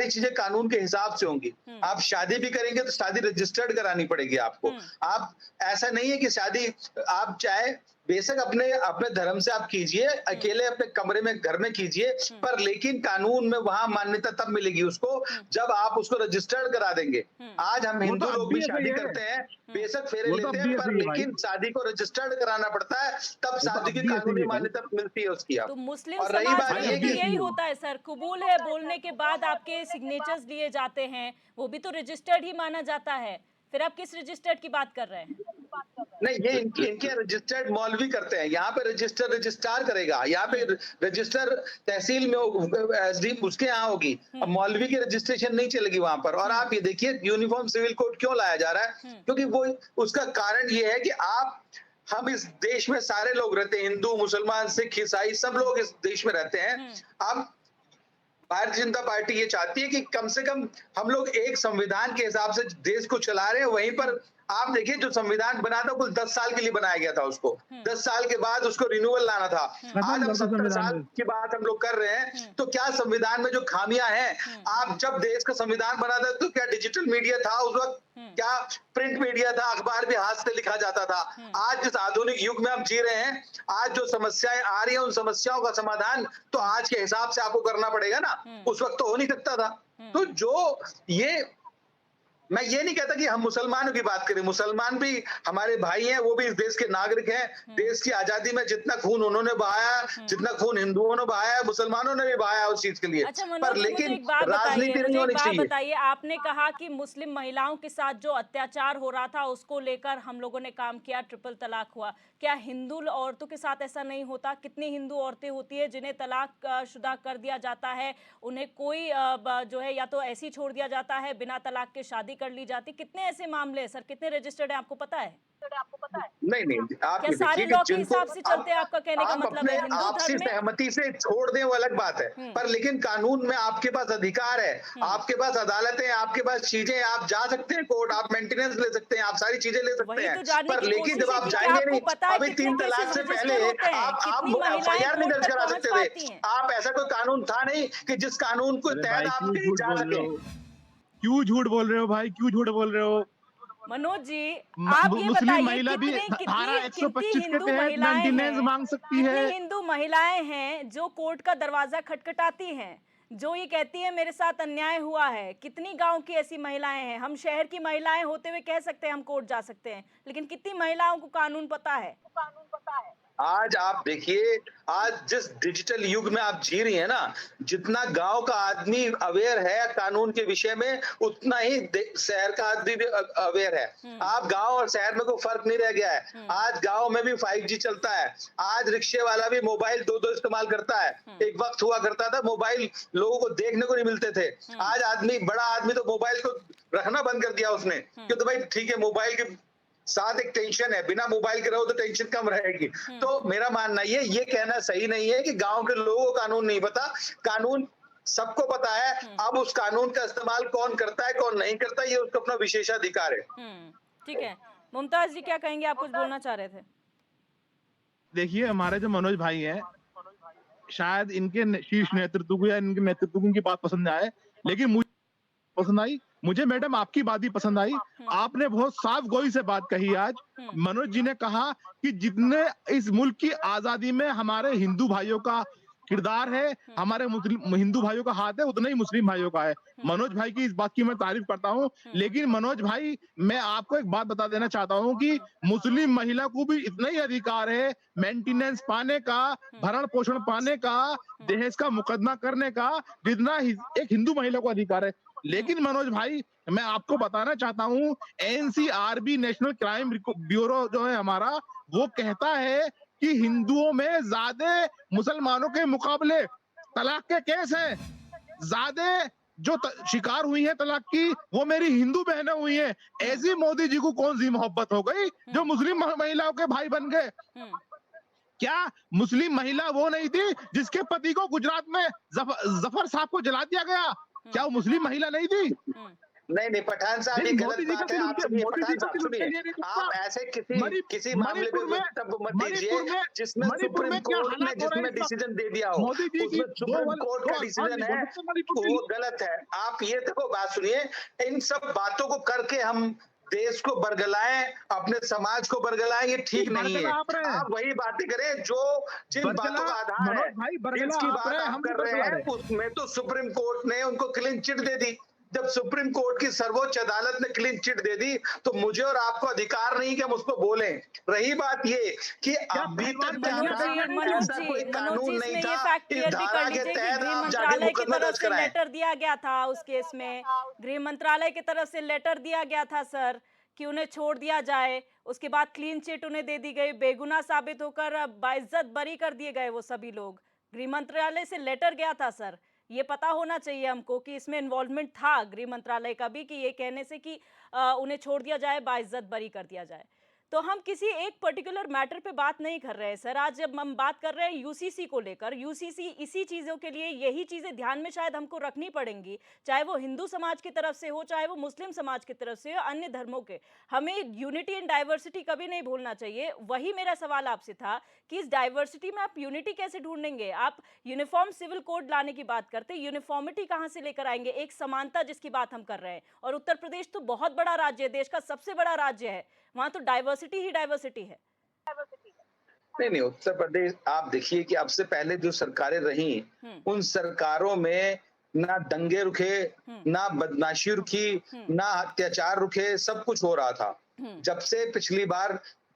चीजें कानून के हिसाब से होंगी। आप शादी भी करेंगे तो शादी रजिस्टर्ड करानी पड़ेगी आपको। आप ऐसा नहीं है कि शादी आप चाहे बेशक अपने धर्म से आप कीजिए, अकेले अपने कमरे में घर में कीजिए, पर लेकिन कानून में वहां मान्यता तब मिलेगी उसको जब आप उसको रजिस्टर्ड करा देंगे। आज हम हिंदू लोग भी शादी करते हैं, बेशक फेरे लेते हैं, पर लेकिन शादी को रजिस्टर्ड कराना पड़ता है, तब शादी की कानूनी मान्यता मिलती है उसकी। तो मुस्लिम और रही समाज बात में ये भी कि यही होता है सर, कबूल है बोलने के बाद आपके सिग्नेचर्स लिए जाते हैं, वो भी तो रजिस्टर्ड ही माना जाता है। फिर आप किस रजिस्टर्ड की बात कर रहे हैं? नहीं, ये इनके रजिस्टर्ड मौलवी करते हैं। यहाँ पे रजिस्ट्रार करेगा, यहाँ पे रजिस्टर तहसील में एसडी उसके यहाँ होगी। अब मौलवी की रजिस्ट्रेशन नहीं चलेगी वहां पर। और आप ये देखिए यूनिफॉर्म सिविल कोड क्यों लाया जा रहा है, क्योंकि वो उसका कारण ये है कि हम इस देश में सारे लोग रहते हैं, हिंदू, मुसलमान, सिख, ईसाई, सब लोग इस देश में रहते हैं। अब भारतीय जनता पार्टी ये चाहती है कि कम से कम हम लोग एक संविधान के हिसाब से देश को चला रहे हैं। वहीं पर आप देखिए, जो संविधान बना था कुल 10 साल के लिए बनाया गया था, उसको 10 साल के बाद उसको रिन्यूअल लाना था। आज हम 70 साल की बात हम लोग कर रहे हैं, तो क्या संविधान में जो खामियां हैं, आप जब देश का संविधान बना था तो क्या डिजिटल मीडिया था उस वक्त, क्या प्रिंट मीडिया था, अखबार भी हाथ से लिखा जाता था। आज जिस आधुनिक युग में हम जी रहे हैं, आज जो समस्याएं आ रही हैं, उन समस्याओं का समाधान तो आज के हिसाब से आपको करना पड़ेगा ना, उस वक्त तो हो नहीं सकता था। तो जो ये मैं ये नहीं कहता कि हम मुसलमानों की बात करें, मुसलमान भी हमारे भाई हैं, वो भी इस देश के नागरिक हैं। देश की आजादी में जितना खून उन्होंने बहाया, जितना खून हिंदुओं ने बहाया, मुसलमानों ने भी बहाया उस चीज के लिए। अच्छा पर लेकिन राजनीति नहीं होनी चाहिए। बताइए, आपने कहा कि मुस्लिम महिलाओं के साथ जो अत्याचार हो रहा था उसको लेकर हम लोगों ने काम किया, ट्रिपल तलाक हुआ। क्या हिंदू औरतों के साथ ऐसा नहीं होता? कितनी हिंदू औरतें होती है जिन्हें तलाक शुदा कर दिया जाता है, उन्हें कोई जो है या तो ऐसे ही छोड़ दिया जाता है, बिना तलाक के शादी कर ली जाती। कितने ऐसे मामले हैं सर, कितने रजिस्टर्ड है, आपको पता है? नहीं, आप क्या सारे लॉ के हिसाब से चलते हैं? आपका कहने का मतलब है हिंदू आपसी धर्म में सहमति से छोड़ दें वो अलग बात है, पर लेकिन कानून में आपके पास अधिकार है, आपके पास अदालतें, आपके पास चीजें, आप जा सकते हैं कोर्ट, आप मेंटेनेंस ले सकते हैं, आप सारी चीजें ले सकते हैं। पर लेकिन जब आप जाएंगे नहीं, अभी 3 तलाक से पहले आप FIR नहीं दर्ज करा सकते थे। आप ऐसा कोई कानून था नहीं कि जिस कानून को तहत आप कहीं जा सके। क्यों झूठ बोल रहे हो भाई, क्यों झूठ बोल रहे हो? मनोज जी, आप ये मुस्लिम महिला बताइए भी धारा 125 के तहत महिलाएं मेंटेनेंस मांग सकती है। कितनी हिंदू महिलाएं हैं जो कोर्ट का दरवाजा खटखटाती हैं, जो ये कहती है मेरे साथ अन्याय हुआ है? कितनी गांव की ऐसी महिलाएं हैं? हम शहर की महिलाएं होते हुए कह सकते हैं हम कोर्ट जा सकते हैं, लेकिन कितनी महिलाओं को कानून पता है? आज आप देखिए, आज जिस डिजिटल युग में आप जी रही है ना, जितना गांव का आदमी अवेयर है कानून के विषय में, उतना ही शहर का आदमी भी अवेयर है। आप गांव और शहर में कोई फर्क नहीं रह गया है। आज गांव में भी 5G चलता है। आज रिक्शे वाला भी मोबाइल दो इस्तेमाल करता है। एक वक्त हुआ करता था मोबाइल लोगों को देखने को नहीं मिलते थे। आज बड़ा आदमी तो मोबाइल को रखना बंद कर दिया उसने, क्यों? तो भाई ठीक है, मोबाइल के साथ एक टेंशन है, बिना मोबाइल के रहो तो टेंशन कम रहेगी। तो मेरा मानना ये कहना सही नहीं है कि गांव के लोगों को कानून नहीं पता। कानून सबको पता है। अब उस कानून का इस्तेमाल कौन करता है कौन नहीं करता, ये उसका अपना विशेषाधिकार है। ठीक है, मुमताज जी क्या कहेंगे? आप कुछ बोलना चाह रहे थे। देखिए, हमारे जो मनोज भाई हैं, शायद इनके शीर्ष नेतृत्व को या इनके नेतृत्व को इनकी बात पसंद आए, लेकिन मुझे पसंद आई। मुझे मैडम आपकी बात ही पसंद आई। आपने बहुत साफ गोई से बात कही आज। मनोज जी ने कहा कि जितने इस मुल्क की आजादी में हमारे हिंदू भाइयों का किरदार है, हमारे हिंदू भाइयों का हाथ है, उतना ही मुस्लिम भाइयों का है। मनोज भाई की इस बात की मैं तारीफ करता हूं, लेकिन मनोज भाई, मैं आपको एक बात बता देना चाहता हूं कि मुस्लिम महिला को भी इतना ही अधिकार है मेंटेनेंस पाने का, भरण पोषण पाने का, दहेज का मुकदमा करने का, जितना एक हिंदू महिला को अधिकार है। लेकिन मनोज भाई, मैं आपको बताना चाहता हूं, NCRB नेशनल क्राइम ब्यूरो जो है हमारा, वो कहता है कि हिंदुओं में ज्यादा मुसलमानों के मुकाबले तलाक के केस हैं। ज्यादा जो शिकार हुई है तलाक की, वो मेरी हिंदू बहनें हुई हैं। ऐसी मोदी जी को कौन सी मोहब्बत हो गई जो मुस्लिम महिलाओं के भाई बन गए? क्या मुस्लिम महिला वो नहीं थी जिसके पति को गुजरात में जफर साहब को जला दिया गया? क्या वो मुस्लिम महिला नहीं थी? नहीं पठान साहब, ये नहीं, गलत मोदी जी का बात है। सिर्फ आप उनके सुनिए मोदी जी पठान का साहब, सिर्फ सुनिए, उनके लिए नहीं रुकता। आप ऐसे किसी मामले पे वक्तव्य मत दीजिए जिसमें मणिपुर सुप्रीम में क्या कोर्ट ने हालात हो रहे जिसमें हैं इस वक्त? डिसीजन दे दिया हो, मोदी जी की उसमें सुप्रीम कोर्ट का दो अल्फाज डिसीजन नहीं बोल है सकते मणिपुर के वो लिए। गलत है। आप ये देखो, बात सुनिए, इन सब बातों को करके हम देश को बरगलाएं, अपने समाज को बरगलाएं, ये ठीक नहीं है। बरगला आप रहे हैं, आप वही बातें करें जो जिन बातों का आधार है। मनोज भाई, बरगला जिसकी आप बात रहे हैं, आप हम कर नहीं रहे बरगला हैं रहे। उसमें तो सुप्रीम कोर्ट ने उनको क्लीन चिट दे दी। जब सुप्रीम कोर्ट की सर्वोच्च अदालत ने क्लीन चिट दे दी तो मुझे और आपको अधिकार नहीं कि हम उसको बोलें। रही बात ये कि अभी तक क्या मनोज था, जी, ऐसा कोई कानून नहीं इसमें था, ये फैक्ट इस क्लियर भी धारा कर के लीजिए कि तहत गृह आप जाके मंत्रालय की मुकदमा तरफ दर्ज से कराएं। लेटर दिया गया था उस केस में, गृह मंत्रालय की तरफ से लेटर दिया गया था सर कि उन्हें छोड़ दिया जाए। उसके बाद क्लीन चिट उन्हें दे दी गई, बेगुनाह साबित होकर बाइज्जत बरी कर दिए गए वो सभी लोग। गृह मंत्रालय से लेटर गया था सर, ये पता होना चाहिए हमको कि इसमें इन्वॉल्वमेंट था गृह मंत्रालय का भी, कि ये कहने से कि उन्हें छोड़ दिया जाए, बाइज्जत बरी कर दिया जाए। तो हम किसी एक पर्टिकुलर मैटर पे बात नहीं कर रहे हैं सर। आज जब हम बात कर रहे हैं यूसीसी को लेकर, यूसीसी इसी चीज़ों के लिए, यही चीज़ें ध्यान में शायद हमको रखनी पड़ेंगी, चाहे वो हिंदू समाज की तरफ से हो, चाहे वो मुस्लिम समाज की तरफ से हो, अन्य धर्मों के। हमें यूनिटी एंड डाइवर्सिटी कभी नहीं भूलना चाहिए। वही मेरा सवाल आपसे था कि इस डाइवर्सिटी में आप यूनिटी कैसे ढूंढेंगे? आप यूनिफॉर्म सिविल कोड लाने की बात करते, यूनिफॉर्मिटी कहाँ से लेकर आएंगे? एक समानता जिसकी बात हम कर रहे हैं, और उत्तर प्रदेश तो बहुत बड़ा राज्य है, देश का सबसे बड़ा राज्य है, वहां तो डाइवर्सिटी ही डाइवर्सिटी है। नहीं उत्तर प्रदेश, आप देखिए कि अब से पहले जो सरकारें रही, उन सरकारों में ना दंगे रुके, ना बदमाशी रुकी, ना अत्याचार रुके, सब कुछ हो रहा था। जब से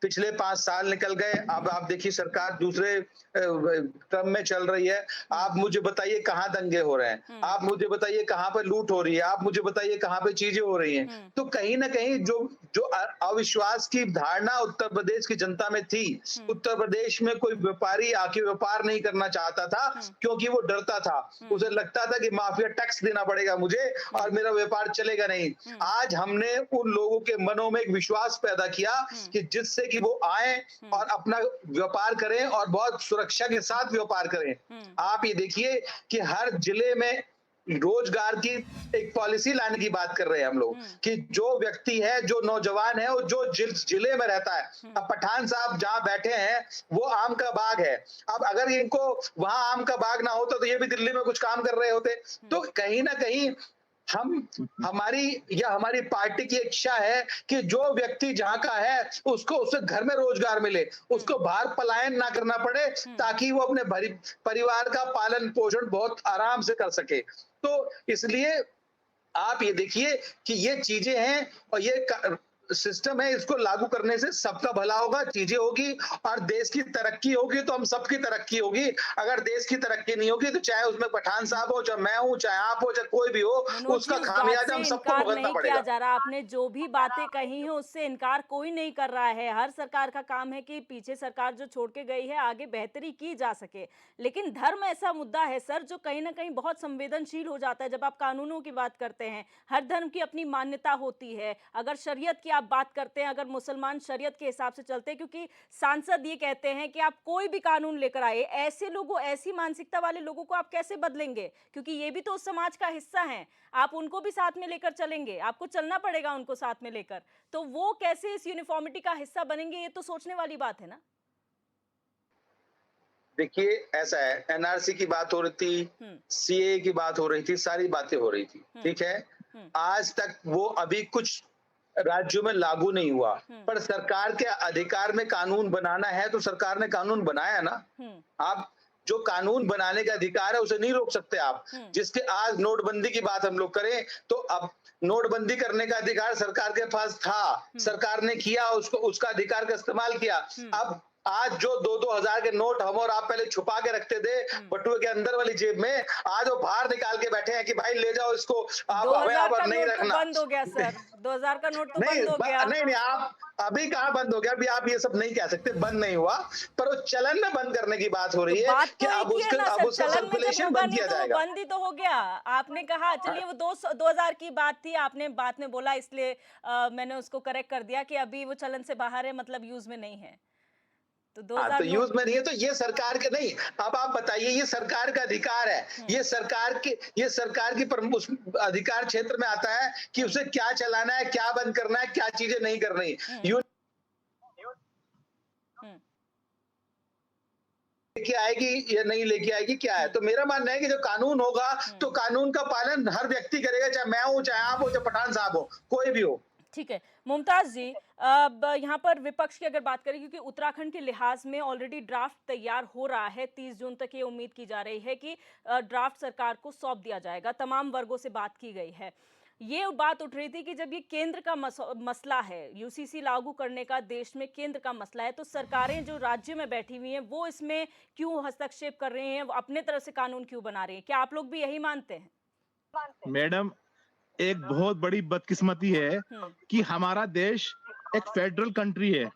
पिछले 5 साल निकल गए, अब आप देखिए सरकार दूसरे क्रम में चल रही है। आप मुझे बताइए कहाँ दंगे हो रहे हैं, आप मुझे बताइए कहाँ पे लूट हो रही है, आप मुझे बताइए कहाँ पे चीजें हो रही हैं। तो कहीं ना कहीं जो अविश्वास की धारणा उत्तर प्रदेश की जनता में थी, उत्तर प्रदेश में कोई व्यापारी आके व्यापार नहीं करना चाहता था क्योंकि वो डरता था। उसे लगता था कि माफिया टैक्स देना पड़ेगा मुझे और मेरा व्यापार चलेगा नहीं। आज हमने उन लोगों के मनों में एक विश्वास पैदा किया कि जिससे कि वो आए और अपना व्यापार करें और बहुत सुरक्षा के साथ व्यापार करें। आप ये देखिए कि हर जिले में रोजगार की एक पॉलिसी लाने की बात कर रहे हैं हम लोग, कि जो व्यक्ति है, जो नौजवान है, और जो जिले में रहता है। अब पठान साहब जहां बैठे हैं वो आम का बाग है। अब अगर इनको वहां आम का बाग ना होता तो ये भी दिल्ली में कुछ काम कर रहे होते। तो कहीं ना कहीं हमारी पार्टी की इच्छा है कि जो व्यक्ति जहां का है उसको उससे घर में रोजगार मिले, उसको बाहर पलायन ना करना पड़े, ताकि वो अपने परिवार का पालन पोषण बहुत आराम से कर सके। तो इसलिए आप ये देखिए कि ये चीजें हैं और ये सिस्टम है, इसको लागू करने से सबका भला होगा, चीजें होगी और देश की तरक्की होगी, तो हम सबकी तरक्की होगी। अगर देश की तरक्की नहीं होगी तो चाहे उसमें पठान साहब हो, चाहे मैं हूं, चाहे आप हो, चाहे कोई भी हो, उसका खामियाजा हम सबको भुगतना पड़ेगा। जा रहा, आपने जो भी बातें कही हैं उससे इनकार कोई नहीं कर रहा है। हर सरकार का काम है कि पीछे सरकार जो छोड़ के गई है आगे बेहतरी की जा सके, लेकिन धर्म ऐसा मुद्दा है सर जो कहीं ना कहीं बहुत संवेदनशील हो जाता है। जब आप कानूनों की बात करते हैं, हर धर्म की अपनी मान्यता होती है। अगर शरीयत की आप बात करते हैं, अगर मुसलमान शरीयत के हिसाब से चलते हैं, क्योंकि सांसद ये कहते हैं कि आप कोई भी कानून लेकर आए, ऐसे लोगों, ऐसी मानसिकता वाले लोगों को आप कैसे बदलेंगे? क्योंकि ये भी तो उस समाज का हिस्सा हैं, आप उनको भी साथ में लेकर चलेंगे, आपको चलना पड़ेगा उनको साथ में लेकर। तो वो कैसे इस यूनिफॉर्मिटी का हिस्सा बनेंगे, ये तो सोचने वाली बात है ना। देखिए ऐसा है, एनआरसी की बात हो रही थी, सीए की बात हो रही थी, सारी बातें हो रही थी, ठीक है। आज तक वो अभी कुछ राज्यों में लागू नहीं हुआ, पर सरकार के अधिकार में कानून बनाना है तो सरकार ने कानून बनाया ना। आप जो कानून बनाने का अधिकार है उसे नहीं रोक सकते आप। जिसके आज नोटबंदी की बात हम लोग करें तो अब नोटबंदी करने का अधिकार सरकार के पास था, सरकार ने किया, उसको उसका अधिकार का इस्तेमाल किया। अब आज जो 2-2 हजार के नोट हम और आप पहले छुपा के रखते थे बटुए के अंदर वाली जेब में, आज वो बाहर निकाल के बैठे हैं कि भाई ले जाओ इसको, आप हमें आप नहीं रखना। बंद हो गया सर, 2000 का नोट तो बंद हो गया। नहीं आप अभी कहाँ बंद हो गया, अभी आप ये सब नहीं कह सकते बंद नहीं हुआ, पर वो चलन में बंद करने की बात हो रही है कि अब उसका सर्कुलेशन बंद किया जाएगा। बंद ही तो हो गया। आपने कहा, चलिए वो 2000 की बात थी, आपने बात में बोला, इसलिए मैंने उसको करेक्ट कर दिया कि अभी वो चलन से बाहर है, मतलब यूज में नहीं है। तो हाँ, तो 2009 यूज में नहीं है, तो ये सरकार के नहीं। अब आप बताइए, ये सरकार का अधिकार है, ये सरकार की उस अधिकार क्षेत्र में आता है कि उसे क्या चलाना है, क्या बंद करना है, क्या चीजें नहीं करनी। लेके आएगी या नहीं लेके आएगी, क्या है? तो मेरा मानना है कि जो कानून होगा तो कानून का पालन हर व्यक्ति करेगा, चाहे मैं हूं, चाहे आप हो, चाहे पठान साहब हो, कोई भी हो। ठीक है मुमताज जी, अब यहाँ पर विपक्ष की अगर बात करें, क्योंकि उत्तराखंड के लिहाज में ऑलरेडी ड्राफ्ट तैयार हो रहा है, 30 जून तक ये उम्मीद की जा रही है कि ड्राफ्ट सरकार को सौंप दिया जाएगा, तमाम वर्गों से बात की गई है। ये बात उठ रही थी कि जब ये केंद्र का मसला है, यूसीसी लागू करने का देश में केंद्र का मसला है, तो सरकारें जो राज्य में बैठी हुई हैं वो इसमें क्यों हस्तक्षेप कर रही हैं, वो अपने तरफ से कानून क्यों बना रही हैं? क्या आप लोग भी यही मानते हैं? मैडम, एक बहुत बड़ी बदकिस्मती है कि हमारा देश एक फेडरल कंट्री है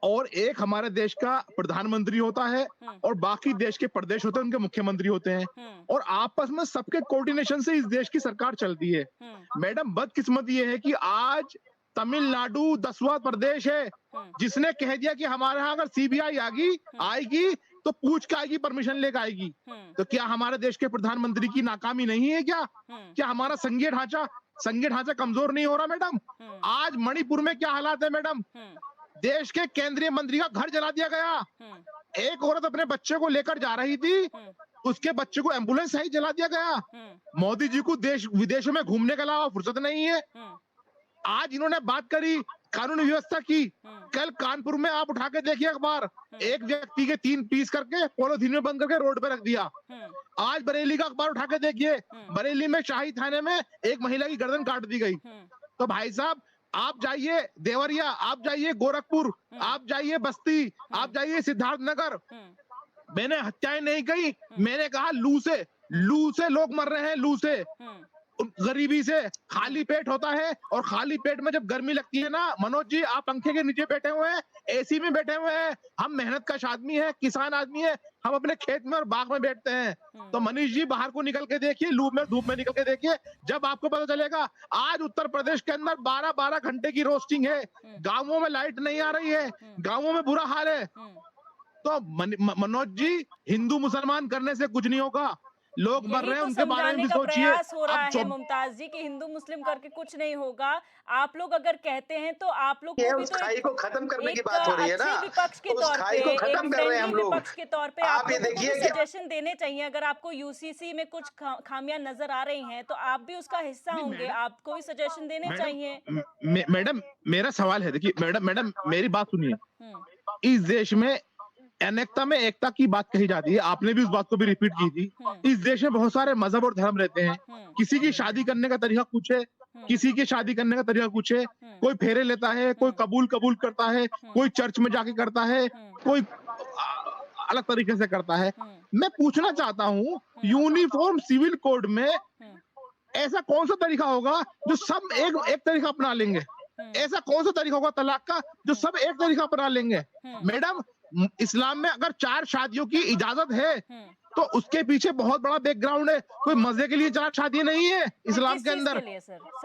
और एक हमारे देश का प्रधानमंत्री होता है और बाकी देश के प्रदेश होते हैं, उनके मुख्यमंत्री होते हैं और आपस में सबके कोऑर्डिनेशन से इस देश की सरकार चलती है। मैडम, बदकिस्मती ये है कि आज तमिलनाडु 10वां प्रदेश है जिसने कह दिया कि हमारे यहाँ अगर सीबीआई आएगी तो पूछ के आएगी, परमिशन लेकर आएगी। तो क्या हमारे देश के प्रधानमंत्री की नाकामी नहीं है क्या हमारा संघीय ढांचा कमजोर नहीं हो रहा? मैडम, आज मणिपुर में क्या हालात है मैडम? देश के केंद्रीय मंत्री का घर जला दिया गया। एक औरत अपने बच्चे को लेकर जा रही थी, उसके बच्चे को एम्बुलेंस से ही जला दिया गया। मोदी जी को देश विदेशों में घूमने के अलावा फुर्सत नहीं है। आज इन्होंने बात करी कानून व्यवस्था की, कल कानपुर में आप उठा के देखिए अखबार, एक व्यक्ति के 3 पीस करके पॉलिथीन में बंद करके रोड पे रख दिया। आज बरेली का अखबार उठा के देखिए, बरेली में शाही थाने में एक महिला की गर्दन काट दी गई। तो भाई साहब, आप जाइए देवरिया, आप जाइए गोरखपुर, आप जाइए बस्ती, आप जाइए सिद्धार्थनगर। मैंने हत्याएं नहीं कही, मैंने कहा लू से लोग मर रहे हैं, लू से, गरीबी से। खाली पेट होता है और खाली पेट में जब गर्मी लगती है ना, मनोज जी, आप पंखे के नीचे बैठे हुए हैं, एसी में बैठे हुए हैं, हम मेहनत कश आदमी है, किसान आदमी है, हम अपने खेत में और बाग में बैठते हैं। तो मनीष जी, बाहर को निकल के देखिए, धूप में निकल के देखिए, जब आपको पता चलेगा। आज उत्तर प्रदेश के अंदर 12-12 घंटे की रोस्टिंग है, गाँवों में लाइट नहीं आ रही है, गाँवों में बुरा हाल है। तो मनोज जी, हिंदू मुसलमान करने से कुछ नहीं होगा, लोग मर रहे हैं, उनके बारे में भी सोचिए। प्रयास हो रहा है मुमताज जी कि हिंदू मुस्लिम करके कुछ नहीं होगा। आप लोग अगर कहते हैं तो आप लोग उस खाई को खत्म करने की बात हो रही है ना, विपक्ष के तौर पे, को खत्म कर रहे हैं हम लोग। विपक्ष के तौर पे आप ये देखिए, सजेशन देने चाहिए। अगर आपको यूसीसी में कुछ खामियां नजर आ रही हैं तो आप भी उसका हिस्सा होंगे, आपको भी सजेशन देने चाहिए। मैडम, मेरा सवाल है, देखिए मैडम मेरी बात सुनिए। इस देश में अनेकता में एकता की बात कही जाती है, आपने भी उस बात को भी रिपीट की थी। इस देश में बहुत सारे मजहब और धर्म रहते हैं, किसी की शादी करने का तरीका कुछ है, किसी की शादी करने का तरीका कुछ है, कोई फेरे लेता है, कोई कबूल करता है, कोई चर्च में जाके करता है, कोई अलग तरीके से करता है। मैं पूछना चाहता हूँ, यूनिफॉर्म सिविल कोड में ऐसा कौन सा तरीका होगा जो सब एक तरीका अपना लेंगे? ऐसा कौन सा तरीका होगा तलाक का जो सब एक तरीका अपना लेंगे? मैडम, इस्लाम में अगर 4 शादियों की इजाजत है तो उसके पीछे बहुत बड़ा बैकग्राउंड है। कोई मजे के लिए 4 शादी नहीं है इस्लाम के अंदर।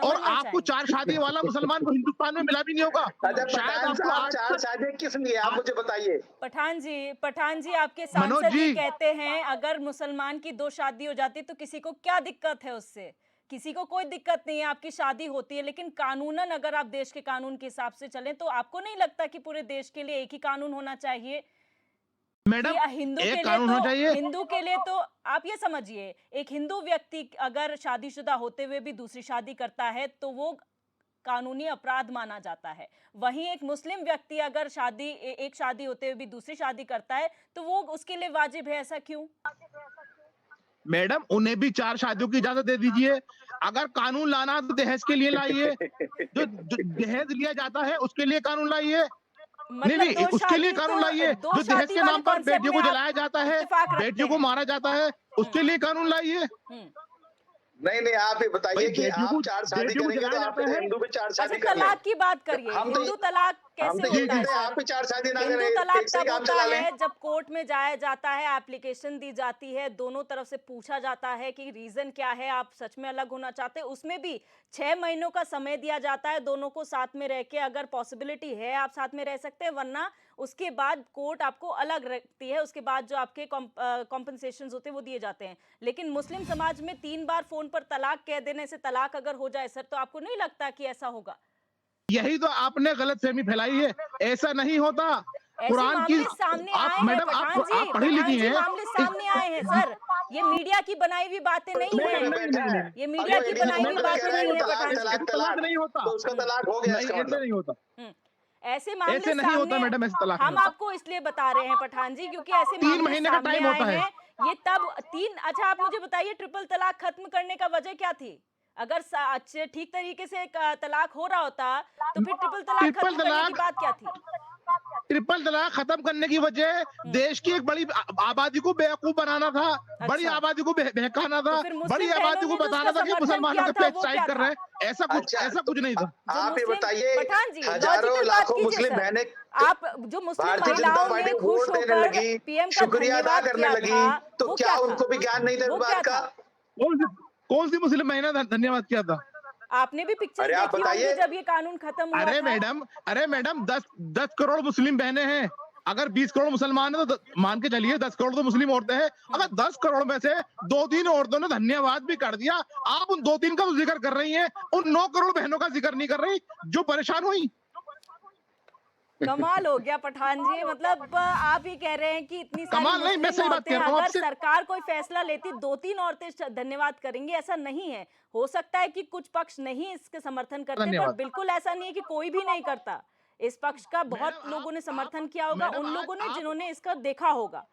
और आपको 4 शादी वाला मुसलमान को हिंदुस्तान में मिला भी नहीं होगा। शायद आपको 4 शादी किस लिए, आप मुझे बताइए। पठान जी आपके सांसद जी कहते हैं अगर मुसलमान की 2 शादी हो जाती तो किसी को क्या दिक्कत है? उससे किसी को कोई दिक्कत नहीं है, आपकी शादी होती है, लेकिन कानूनन अगर आप देश के कानून के हिसाब से चलें तो आपको नहीं लगता कि पूरे देश के लिए एक ही कानून होना चाहिए? मैडम, एक कानून होना चाहिए। हिंदू के लिए तो आप ये समझिए, एक हिंदू व्यक्ति अगर शादीशुदा होते हुए भी दूसरी शादी करता है तो वो कानूनी अपराध माना जाता है। वहीं एक मुस्लिम व्यक्ति अगर एक शादी होते हुए भी दूसरी शादी करता है तो वो उसके लिए वाजिब है, ऐसा क्यों? मैडम, उन्हें भी 4 शादियों की इजाजत दे दीजिए। अगर कानून लाना तो दहेज के लिए लाइए, जो दहेज लिया जाता है उसके लिए कानून लाइए। नहीं, उसके लिए कानून लाइए। जो दहेज के नाम पर बेटियों को जलाया जाता है, बेटियों को मारा जाता है, उसके लिए कानून लाइए। नहीं नहीं, आप ये बताइए भाई कि आप चार शादी बेटियों को करेंगे तो जलाया आपके जाता है। हिंदू भी चार अच्छा, शादी कर लें। तलाक की बात करिए, हम तो हिंदू तलाक हम कैसे तो ये होता है कहते हैं आप सर? भी चार शादी ना हिंदू करें, तलाक एक से ही तब काम होता चला लें। है जब कोर्ट में जाया जाता है, एप्लीकेशन दी जाती है, दोनों तरफ से पूछा जाता है कि रीजन क्या है, आप सच में अलग होना चाहते हैं। उसमें भी 6 महीनों का समय दिया जाता है, दोनों को साथ में रह के अगर पॉसिबिलिटी है आप साथ में रह सकते हैं, वरना उसके बाद कोर्ट आपको अलग रखती है। उसके बाद जो आपके कॉम्पनसेशन होते हैं वो दिए जाते हैं। लेकिन मुस्लिम समाज में 3 बार फोन पर तलाक कह देने से तलाक अगर हो जाए सर, तो आपको नहीं लगता कि ऐसा होगा? यही तो आपने गलतफहमी फैलाई है, ऐसा नहीं होता। ऐसे कुरान की मामले सामने आप आए हैं मैडम पठान जी, आप पढ़ी लिखी हैं। मामले सामने आए हैं सर। ये मीडिया की बनाई हुई बातें नहीं कोर्ट है, में बैठा है ये और मीडिया वो की इंडियन बनाई हुई कोर्ट में कह बातें रहा है नहीं कि है तलाक पठान जी। तलाक तलाक तलाक, नहीं होता। तो उसका तलाक हो गया नहीं, इसका ऐसे मतलब। नहीं होता। ऐसे मामले ऐसे नहीं होता सामने मैडम, ऐसे तलाक हम नहीं होता। आपको इसलिए बता रहे हैं पठान जी, क्योंकि ऐसे 3 मामले महीने का सामने टाइम होता आए है। हैं। ये तब 3 अच्छा, आप मुझे बताइए ट्रिपल तलाक खत्म करने का वजह क्या थी? अगर अच्छे ठीक तरीके से तलाक हो रहा होता तो फिर ट्रिपल तलाक ट्रिपल खत्म करने की तलाक बात क्या थी? ट्रिपल तलाक खत्म करने की वजह देश की एक बड़ी आबादी को बेवकूफ बनाना था, बड़ी अच्छा। आबादी को बहकाना था, तो फिर मुस्लिम बड़ी बहनों आबादी को ने जो बताना उसका था कि समर्थन मुसलमानों किया के था, पेट वो साइड क्या कर था? रहे हैं। ऐसा अच्छा कुछ नहीं था। जो आप ये मुस्लिम बताइए, पठान जी, हजारों लॉजिकल बात लाखों कीजिए मुस्लिम सर। बहनें आप जो मुस्लिम भारतीय जनता महिलाओं पार्टी ने को खुश वोट देने होकर लगी, पीएम का शुक्रिया अदा धन्यवाद करने किया लगी, था, तो वो क्या क्या था? उनको भी ज्ञान नहीं था इस वो बात क्या का? था? कौन सी मुस्लिम महिला ने धन्यवाद किया था? आपने भी पिक्चर्स अरे आप देखी होंगी बताइए। जब ये कानून खत्म हुआ था। अरे मैडम 10 करोड़ मुस्लिम बहनें हैं। अगर 20 करोड़ मुसलमान है तो मान के चलिए 10 करोड़ तो मुस्लिम औरतें हैं। अगर 10 करोड़ में से 2-3 औरतों ने धन्यवाद भी कर दिया, आप उन 2-3 का तो जिक्र कर रही हैं, उन 9 करोड़ बहनों का जिक्र नहीं कर रही जो परेशान हुई। कमाल हो गया पठान जी, मतलब आप ही कह रहे हैं कि इतनी सारी कमाल नहीं, मैं मुस्लिम सही बात औरतें कह रहा हूँ अगर आपसे। सरकार कोई फैसला लेती 2-3 औरतें धन्यवाद करेंगी, ऐसा नहीं है। हो सकता है कि कुछ पक्ष नहीं इसके समर्थन करते, पर धन्यवाद। बिल्कुल ऐसा नहीं है कि कोई भी नहीं करता। इस पक्ष का बहुत लोगों ने समर्थन किया होगा, उन लोगों ने जिन्होंने इसका देखा होगा,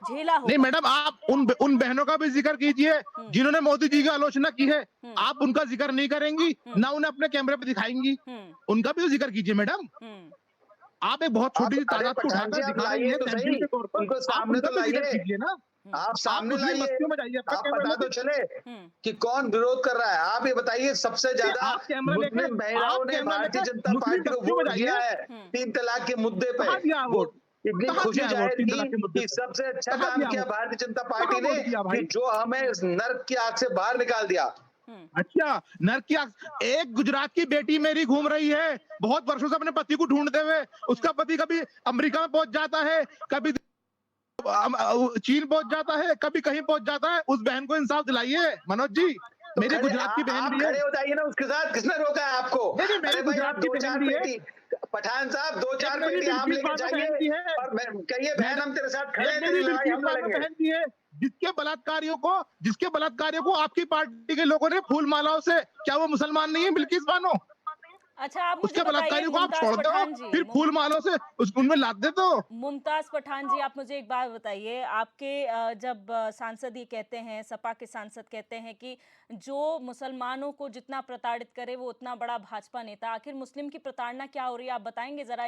झेला नहीं होगा। मैडम, आप उन बहनों का भी जिक्र कीजिए जिन्होंने मोदी जी की आलोचना की है। आप उनका जिक्र नहीं करेंगी, ना उन्हें अपने कैमरे पे दिखाएंगी, उनका भी तो जिक्र कीजिए मैडम। आप एक बहुत छोटी सी अरे तादाद को पठान जी, उठाकर आप दिखा रही लाइए हैं तो सैंपल सही, के तौर पर। उनको आप सामने उनका तो भी जिक्र लाइए, कीजिए ना। आप सामने मुस्लिम लाइए, बस्तियों में जाइए, अपना आप कैमरा पता तो लेके। चले कि कौन विरोध कर रहा है। आप ये बताइए, सबसे ज्यादा आप कैमरा लेके, मुस्लिम महिलाओं ने भारतीय जनता मुस्लिम पार्टी को बस्तियों में वोट दिया जाइए। है 3 तलाक के मुद्दे पे। कहाँ दिया वो वोट? इतनी कहाँ खुशी दिया वोट जाहिर 3 की तलाक के मुद्दे कि पे? सबसे अच्छा कहाँ काम दिया किया वोट? भारतीय जनता कहाँ पार्टी ने वोट दिया भाई? कि जो हमें इस नर्क की आग से बाहर निकाल दिया। अच्छा, नर की एक गुजरात की बेटी मेरी घूम रही है बहुत वर्षों से अपने पति को ढूंढते हुए। उसका पति कभी अमेरिका में पहुंच जाता है, कभी चीन पहुंच जाता है, कभी कहीं पहुंच जाता है। उस बहन को इंसाफ दिलाइए मनोज जी। तो मेरी गुजरात की बहन आप भी है। खड़े हो जाइए ना उसके साथ, किसने रोका है आपको? नहीं, मेरी अरे भाई, गुजरात आप की 2-4 बहन भी है। पेटी, पठान साहब 2-4 मेरी पेटी आम बिल्किस लेके बानो जाइए बहन भी है। और कहिए बहन हम तेरे साथ खड़े हैं, तेरी मेरी लड़ाई बिल्किस हम बानो लड़ेंगे। बहन भी है, जिसके बलात्कारियों को आपकी पार्टी के लोगों ने फूल मालाओं से, क्या वो मुसलमान नहीं है बिल्किस बानो? अच्छा, आप मुझे उसके बताइए बलात्कारियों को आप मुमताज छोड़ दो, पठान जी, फिर फूल मालों से उनमें लाद दे दो। मुमताज पठान जी, आप मुझे एक बात बताइए। आपके जब सांसद ये कहते हैं, सपा के सांसद कहते हैं कि जो मुसलमानों को जितना प्रताड़ित करे वो उतना बड़ा भाजपा नेता, आखिर मुस्लिम की प्रताड़ना क्या हो रही है? आप बताएंगे जरा,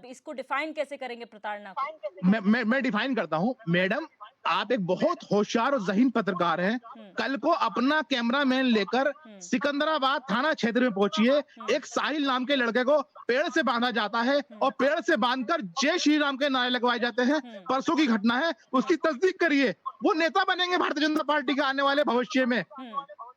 इसको डिफाइन कैसे करेंगे प्रताड़ना को? मैं डिफाइन करता हूँ मैडम। आप एक बहुत होशियार और ज़हीन पत्रकार हैं। कल को अपना कैमरामैन लेकर सिकंदराबाद थाना क्षेत्र में पहुंचिए। एक साहिल नाम के लड़के को पेड़ से बांधा जाता है और पेड़ से बांधकर जय श्री राम के नारे लगवाए जाते हैं। परसों की घटना है, उसकी तस्दीक करिए। वो नेता बनेंगे भारतीय जनता पार्टी के आने वाले भविष्य में।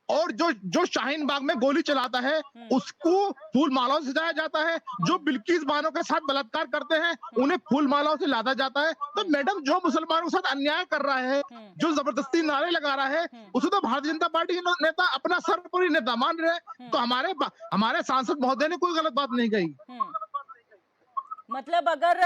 और जो शाहीन बाग में गोली चलाता है उसको फूल मालाओं से सजाया जाता है। जो बिल्किस बानो के साथ बलात्कार करते हैं उन्हें फूल मालाओं से लादा जाता है। तो मैडम, जो मुसलमानों के साथ अन्याय कर रहा है, जो जबरदस्ती नारे लगा रहा है, उसे तो भारतीय जनता पार्टी के नेता अपना सर्वोपरि नेता मान रहे हैं। तो हमारे सांसद महोदय ने कोई गलत बात नहीं कही। मतलब अगर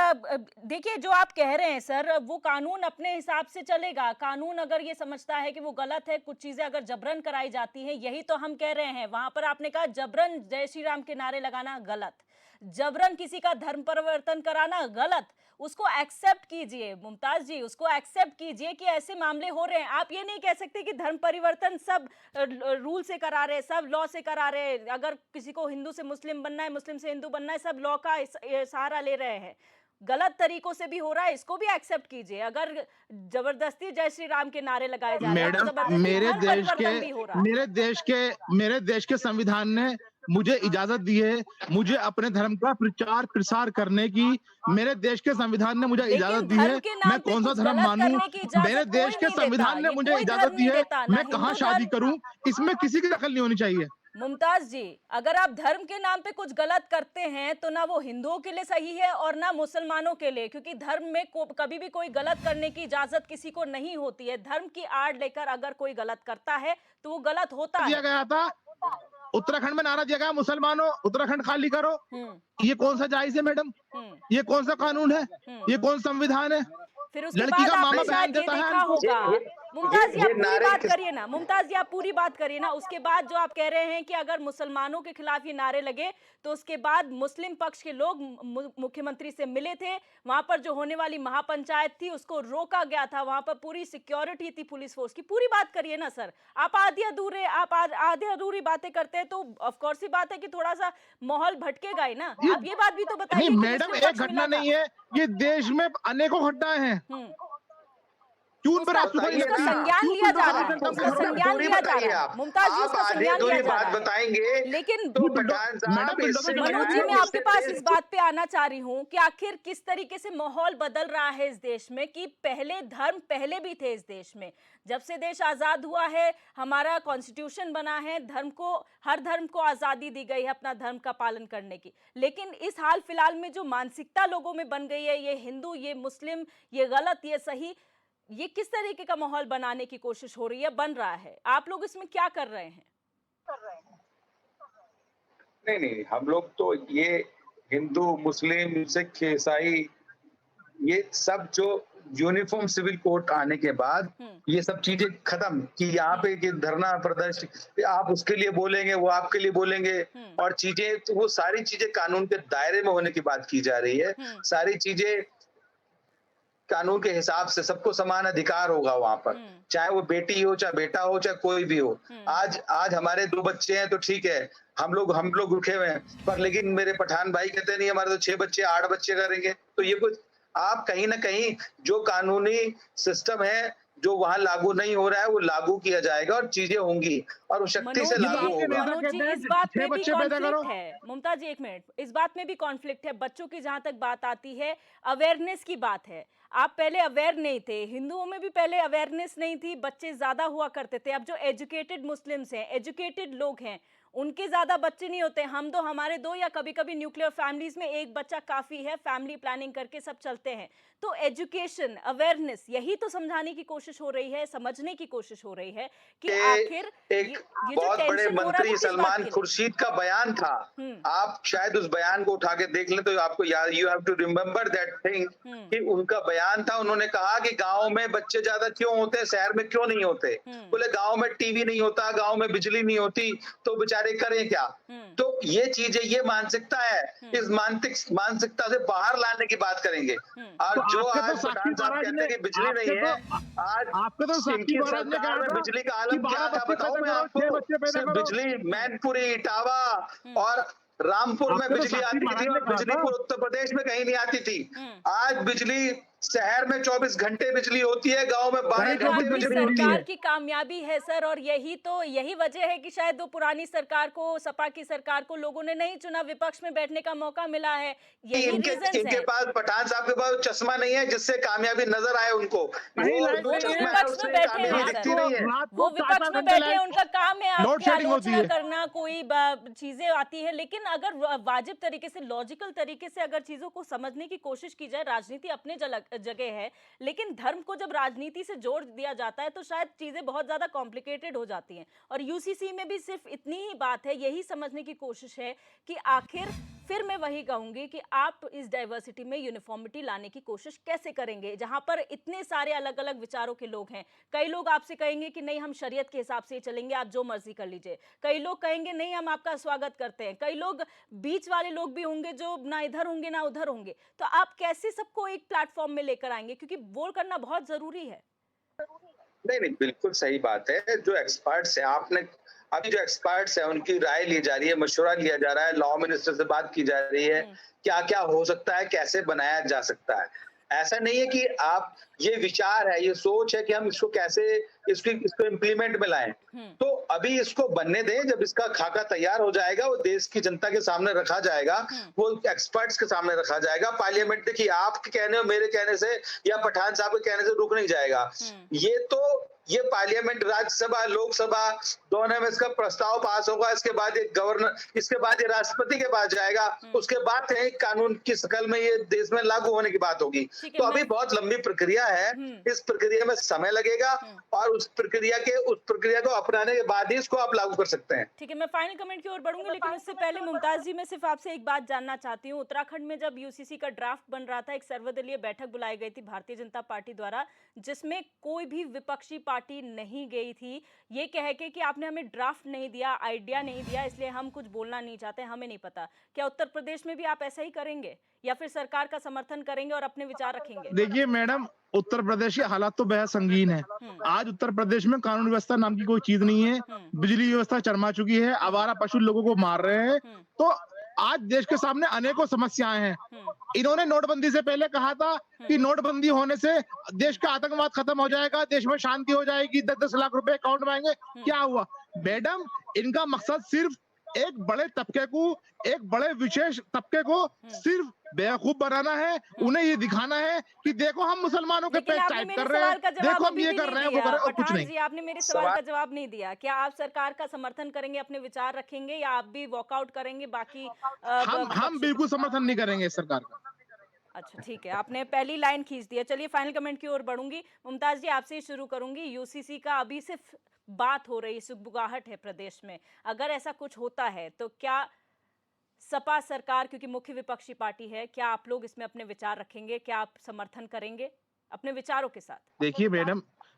देखिए, जो आप कह रहे हैं सर, वो कानून अपने हिसाब से चलेगा। कानून अगर ये समझता है कि वो गलत है, कुछ चीजें अगर जबरन कराई जाती हैं, यही तो हम कह रहे हैं। वहां पर आपने कहा जबरन जय श्री राम के नारे लगाना गलत, जबरन किसी का धर्म परिवर्तन कराना गलत। उसको एक्सेप्ट कीजिए मुमताज जी, उसको एक्सेप्ट कीजिए कि ऐसे मामले हो रहे हैं। आप ये नहीं कह सकते कि धर्म परिवर्तन सब रूल से करा रहे, सब लॉ से करा रहे। अगर किसी को हिंदू से मुस्लिम बनना है, मुस्लिम से हिंदू बनना है, सब लॉ का सहारा ले रहे हैं। गलत तरीकों से भी हो रहा है, इसको भी एक्सेप्ट कीजिए। अगर जबरदस्ती जय श्री राम के नारे लगाए जा रहे हैं तो मैडम, जबरदस्ती धर्म परिवर्तन भी हो रहा है। मेरे देश के संविधान ने मुझे इजाजत दी है मुझे अपने धर्म का प्रचार प्रसार करने की। मेरे देश के संविधान ने मुझे इजाजत दी है, मैं कौन सा धर्म मानूं? मेरे देश के संविधान ने मुझे इजाजत दी है, मैं कहाँ शादी करूं? इसमें किसी की दखल नहीं होनी चाहिए। मुमताज जी, अगर आप धर्म के नाम पे कुछ गलत करते हैं तो ना वो हिंदुओं के लिए सही है और ना मुसलमानों के लिए, क्योंकि धर्म में कभी भी कोई गलत करने की इजाजत किसी को नहीं होती है। धर्म की आड़ लेकर अगर कोई गलत करता है तो वो गलत होता दिया है। गया था उत्तराखंड में नारा दिया गया मुसलमानों उत्तराखंड खाली करो। ये कौन सा जायज है मैडम? ये कौन सा कानून है? ये कौन संविधान है? फिर उसके लड़की बाद का मामा आपने बयान शायद ये देता है देखा हमको। होगा, मुमताज जी आप पूरी नारे बात करिए ना, मुमताज जी आप पूरी बात करिए ना। उसके बाद जो आप कह रहे हैं कि अगर मुसलमानों के खिलाफ ये नारे लगे तो उसके बाद मुस्लिम पक्ष के लोग मुख्यमंत्री से मिले थे, वहां पर जो होने वाली महापंचायत थी उसको रोका गया था, वहां पर पूरी सिक्योरिटी थी पुलिस फोर्स की। पूरी बात करिए ना सर। आप आधे अधूरी बातें करते हैं तो ऑफ कोर्स ही बात है कि थोड़ा सा माहौल भटकेगा ही ना। आप ये बात भी तो बताइए। नहीं मैडम, एक घटना नहीं है, ये देश में अनेकों घटनाएं हैं। क्यों पर आप उसका संज्ञान लिया जा रहा है, उसका संज्ञान लिया जा रहा है। मुमताज जी, उसका संज्ञान लिया जा रहा है। बताएंगे लेकिन तो पठान साहब मनोज जी, मैं आपके पास इस बात पे आना चाह रही हूँ कि आखिर किस तरीके से माहौल बदल रहा है इस देश में, कि पहले धर्म पहले भी थे इस देश में। जब से देश आजाद हुआ है, हमारा कॉन्स्टिट्यूशन बना है, धर्म को, हर धर्म को आजादी दी गई है अपना धर्म का पालन करने की। लेकिन इस हाल फिलहाल में जो मानसिकता लोगों में बन गई है, ये हिंदू, ये मुस्लिम, ये गलत, ये सही, ये किस तरीके का माहौल बनाने की कोशिश हो रही है, बन रहा है? आप लोग इसमें क्या कर रहे हैं? नहीं, हम लोग तो ये हिंदू, मुस्लिम, सिख, ईसाई, ये सब जो यूनिफॉर्म सिविल कोड आने के बाद ये सब चीजें खत्म, कि यहाँ पे कि धरना प्रदर्शन आप उसके लिए बोलेंगे, वो आपके लिए बोलेंगे, और चीजें तो वो सारी चीजें कानून के दायरे में होने की बात की जा रही है। सारी चीजें कानून के हिसाब से, सबको समान अधिकार होगा वहां पर, चाहे वो बेटी हो, चाहे बेटा हो, चाहे कोई भी हो। आज हमारे 2 बच्चे हैं तो ठीक है, हम लोग रुके हुए हैं, पर लेकिन मेरे पठान भाई कहते नहीं हमारे तो 6 बच्चे 8 बच्चे करेंगे। तो ये कुछ आप कहीं ना कहीं जो कानूनी सिस्टम है जो वहां लागू नहीं हो रहा है वो लागू किया जाएगा और चीजें होंगी और वो शक्ति से लागू होगा। मनोज जी, इस बात में भी कॉन्फ्लिक्ट है। मुमताज जी, एक मिनट, इस बात में भी कॉन्फ्लिक्ट है। बच्चों की जहां तक बात आती है, अवेयरनेस की बात है। आप पहले अवेयर नहीं थे, हिंदुओं में भी पहले अवेयरनेस नहीं थी, बच्चे ज्यादा हुआ करते थे। अब जो एजुकेटेड मुस्लिम्स हैं, एजुकेटेड लोग हैं, उनके ज्यादा बच्चे नहीं होते। हम तो हमारे 2 या कभी कभी न्यूक्लियर फैमिलीज में 1 बच्चा काफी है, फैमिली प्लानिंग करके सब चलते हैं। तो एजुकेशन, अवेयरनेस, यही तो समझाने की कोशिश हो रही है, समझने की कोशिश हो रही है कि आखिर एक बहुत बड़े मंत्री सलमान खुर्शीद का बयान था, आप शायद उस बयान को उठा के देख लें तो आपको याद, you have to remember that thing, कि उनका बयान था, उन्होंने कहा कि गांव में बच्चे ज्यादा क्यों होते हैं, शहर में क्यों नहीं होते। बोले गांव में टीवी नहीं होता, गांव में बिजली नहीं होती, तो बेचारे करें क्या। तो ये चीजें, ये मानसिकता है, इस मानसिकता से बाहर लाने की बात करेंगे। और जो आज पठान साहब कहते हैं कि बिजली नहीं है, आज इनकी सरकार में बिजली का आलम क्या था बताओ मैं आपको। सिर्फ बिजली मैनपुरी, इटावा और रामपुर में बिजली आती थी और बिजली पूरे उत्तर प्रदेश में कहीं नहीं आती थी। आज बिजली शहर में 24 घंटे बिजली होती है, गांव में 12 घंटे बिजली होती है। सरकार की कामयाबी है सर, और यही वजह है कि शायद वो पुरानी सरकार को, सपा की सरकार को लोगों ने नहीं चुना, विपक्ष में बैठने का मौका मिला है। इनके पास, पठान साहब के पास चश्मा नहीं है जिससे कामयाबी नजर आए उनको। वो विपक्ष में बैठे हैं, वो विपक्ष में बैठे हैं, उनका काम है आपकी आलोचना करना, कोई चीजें आती है। लेकिन अगर वाजिब तरीके से, लॉजिकल तरीके से अगर चीजों को समझने की कोशिश की जाए, राजनीति अपने जगह है, लेकिन धर्म को जब राजनीति से जोड़ दिया जाता है तो शायद चीजें बहुत ज्यादा कॉम्प्लिकेटेड हो जाती हैं। और यूसीसी में भी सिर्फ इतनी ही बात है, यही समझने की कोशिश है कि आखिर, फिर मैं वही कहूंगी कि आप इस डाइवर्सिटी में यूनिफॉर्मिटी लाने की कोशिश कैसे करेंगे, जहां पर इतने सारे अलग अलग विचारों के लोग हैं। कई लोग आपसे कहेंगे कि नहीं हम शरीयत के हिसाब से ही चलेंगे, आप जो मर्जी कर लीजिए। कई लोग कहेंगे नहीं हम आपका स्वागत करते हैं। कई लोग, बीच वाले लोग भी होंगे जो ना इधर होंगे ना उधर होंगे। तो आप कैसे सबको एक प्लेटफॉर्म में लेकर आएंगे, क्योंकि वोट करना बहुत जरूरी है। नहीं, बिल्कुल सही बात है। जो एक्सपर्ट्स है, अभी जो एक्सपर्ट्स हैं उनकी राय ली जा रही है, मशवरा लिया जा रहा है, लॉ मिनिस्टर से बात की जा रही है, क्या क्या हो सकता है, कैसे बनाया जा सकता है। ऐसा नहीं है कि आप, ये विचार है, ये सोच है कि हम इसको कैसे इसको इम्प्लीमेंट में लाएं। तो अभी इसको बनने दें, जब इसका खाका तैयार हो जाएगा, वो देश की जनता के सामने रखा जाएगा, वो एक्सपर्ट्स के सामने रखा जाएगा। पार्लियामेंट देखिए, आपके कहने और मेरे कहने से या पठान साहब के कहने से रुक नहीं जाएगा। ये पार्लियामेंट, राज्यसभा, लोकसभा दोनों में इसका प्रस्ताव पास होगा। इसके बाद ये गवर्नर, इसके बाद ये राष्ट्रपति के पास जाएगा, उसके बाद कहीं कानून की शक्ल में ये देश में लागू होने की बात होगी। तो अभी बहुत लंबी प्रक्रिया है, इस प्रक्रिया में समय लगेगा और उस प्रक्रिया को अपनाने के बाद ही इसको आप लागू कर सकते हैं। ठीक है, मैं फाइनल कमेंट की ओर बढ़ूंगी, लेकिन उससे पहले मुमताज जी, मैं सिर्फ आपसे एक बात जानना चाहती हूँ। उत्तराखंड में जब यूसीसी का ड्राफ्ट बन रहा था, एक सर्वदलीय बैठक बुलाई गई थी भारतीय जनता पार्टी द्वारा, जिसमें कोई भी विपक्षी पार्टी नहीं गई थी, ये कह के कि आपने हमें ड्राफ्ट नहीं दिया, आइडिया नहीं दिया, इसलिए हम कुछ बोलना नहीं चाहते, हमें नहीं पता। क्या उत्तर प्रदेश में भी आप ऐसा ही करेंगे या फिर सरकार का समर्थन करेंगे और अपने विचार रखेंगे? देखिए मैडम, उत्तर प्रदेश के हालात तो बेहद संगीन है। आज उत्तर प्रदेश में कानून व्यवस्था नाम की कोई चीज नहीं है, बिजली व्यवस्था चरमा चुकी है, आवारा पशु लोगों को मार रहे हैं। तो आज देश के सामने अनेकों समस्याएं हैं। इन्होंने नोटबंदी से पहले कहा था कि नोटबंदी होने से देश का आतंकवाद खत्म हो जाएगा, देश में शांति हो जाएगी, 10-10 लाख रुपए अकाउंट में आएंगे। क्या हुआ मैडम? इनका मकसद सिर्फ एक बड़े तबके को, एक बड़े विशेष तबके को सिर्फ बेवकूफ बनाना है। उन्हें ये दिखाना है कि देखो हम मुसलमानों के पेट टाइट कर रहे हैं, देखो हम ये कर रहे हैं, वो कर रहे हैं, और कुछ नहीं। जी, आपने मेरे सवाल का जवाब नहीं दिया। क्या आप सरकार का समर्थन करेंगे, अपने विचार रखेंगे, या आप भी वॉकआउट करेंगे? बाकी हम बिल्कुल समर्थन नहीं करेंगे सरकार का। अच्छा, ठीक है, आपने पहली लाइन खींच दी है। चलिए फाइनल कमेंट की ओर बढ़ूंगी। मुमताज जी, आपसे ही शुरू करूंगी। यूसीसी का अभी सिर्फ बात हो रही, सुगबुगाहट है प्रदेश में। अगर ऐसा कुछ होता है तो क्या सपा सरकार, क्योंकि मुख्य विपक्षी पार्टी है, क्या आप लोग इसमें अपने विचार रखेंगे? क्या आप समर्थन करेंगे अपने विचारों के साथ? देखिए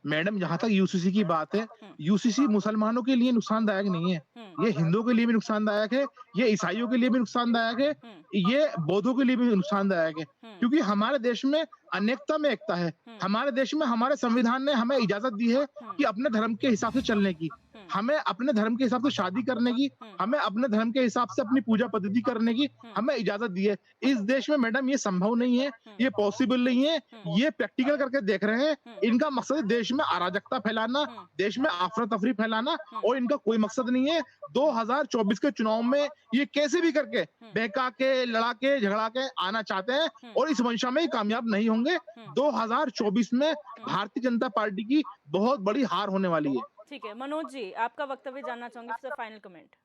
मैडम जहां तक यूसीसी की बात है, यूसीसी मुसलमानों के लिए नुकसानदायक नहीं है, ये हिंदुओं के लिए भी नुकसानदायक है, ये ईसाइयों के लिए भी नुकसानदायक है, ये बौद्धों के लिए भी नुकसानदायक है। क्योंकि हमारे देश में अनेकता में एकता है। हमारे देश में हमारे संविधान ने हमें इजाजत दी है कि अपने धर्म के हिसाब से चलने की, हमें अपने धर्म के हिसाब से शादी करने की, हमें अपने धर्म के हिसाब से अपनी पूजा पद्धति करने की हमें इजाजत दी है। इस देश में मैडम ये संभव नहीं है, ये पॉसिबल नहीं है। ये प्रैक्टिकल करके देख रहे हैं। इनका मकसद है देश में अराजकता फैलाना, देश में अफरा तफरी फैलाना, और इनका कोई मकसद नहीं है। 2024 के चुनाव में ये कैसे भी करके बहका के, लड़ा के, झगड़ा के आना चाहते हैं और इस मंशा में कामयाब नहीं होंगे। 2024 में भारतीय जनता पार्टी की बहुत बड़ी हार होने वाली है। ठीक है, मनोज जी, आपका वक्तव्य जानना चाहूंगी, फिर फाइनल कमेंट।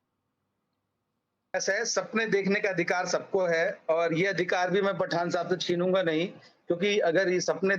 ऐसा है, सपने देखने का अधिकार सबको है और ये अधिकार भी मैं पठान साहब से छीनूंगा नहीं, क्योंकि अगर ये सपने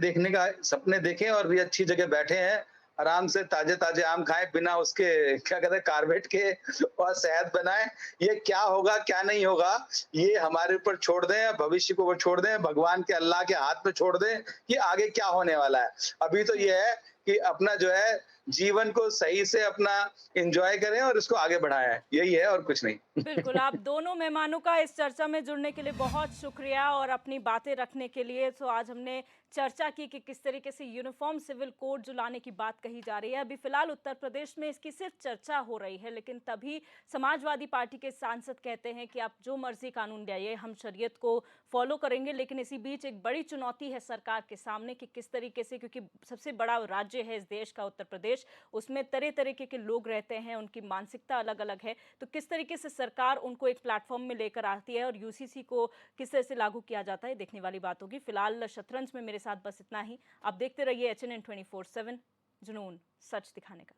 देखें और भी अच्छी जगह बैठे हैं, आराम से ताजे ताजे आम खाएं, बिना उसके क्या कहते हैं कार्बेट के, और सेहत बनाएं। ये क्या होगा क्या नहीं होगा ये हमारे ऊपर छोड़ दें, भविष्य को ऊपर छोड़ दें, भगवान के, अल्लाह के हाथ में छोड़ दें कि आगे क्या होने वाला है। अभी तो ये है कि अपना जो है जीवन को सही से अपना एंजॉय करें और इसको आगे बढ़ाएं, यही है और कुछ नहीं। बिल्कुल, आप दोनों मेहमानों का इस चर्चा में जुड़ने के लिए बहुत शुक्रिया और अपनी बातें रखने के लिए। तो आज हमने चर्चा की कि किस तरीके से यूनिफॉर्म सिविल कोड जो लाने की बात कही जा रही है। अभी फिलहाल उत्तर प्रदेश में इसकी सिर्फ चर्चा हो रही है, लेकिन तभी समाजवादी पार्टी के सांसद कहते हैं कि आप जो मर्जी कानून लाइए, हम शरीयत को फॉलो करेंगे। लेकिन इसी बीच एक बड़ी चुनौती है सरकार के सामने कि किस तरीके से, क्योंकि सबसे बड़ा राज्य है इस देश का उत्तर प्रदेश, उसमें तरह तरीके के लोग रहते हैं, उनकी मानसिकता अलग अलग है। तो किस तरीके से सरकार उनको एक प्लेटफॉर्म में लेकर आती है और यूसीसी को किस तरह से लागू किया जाता है, देखने वाली बात होगी। फिलहाल शतरंज में मेरे साथ बस इतना ही। आप देखते रहिए HNN 24/7, जुनून सच दिखाने का।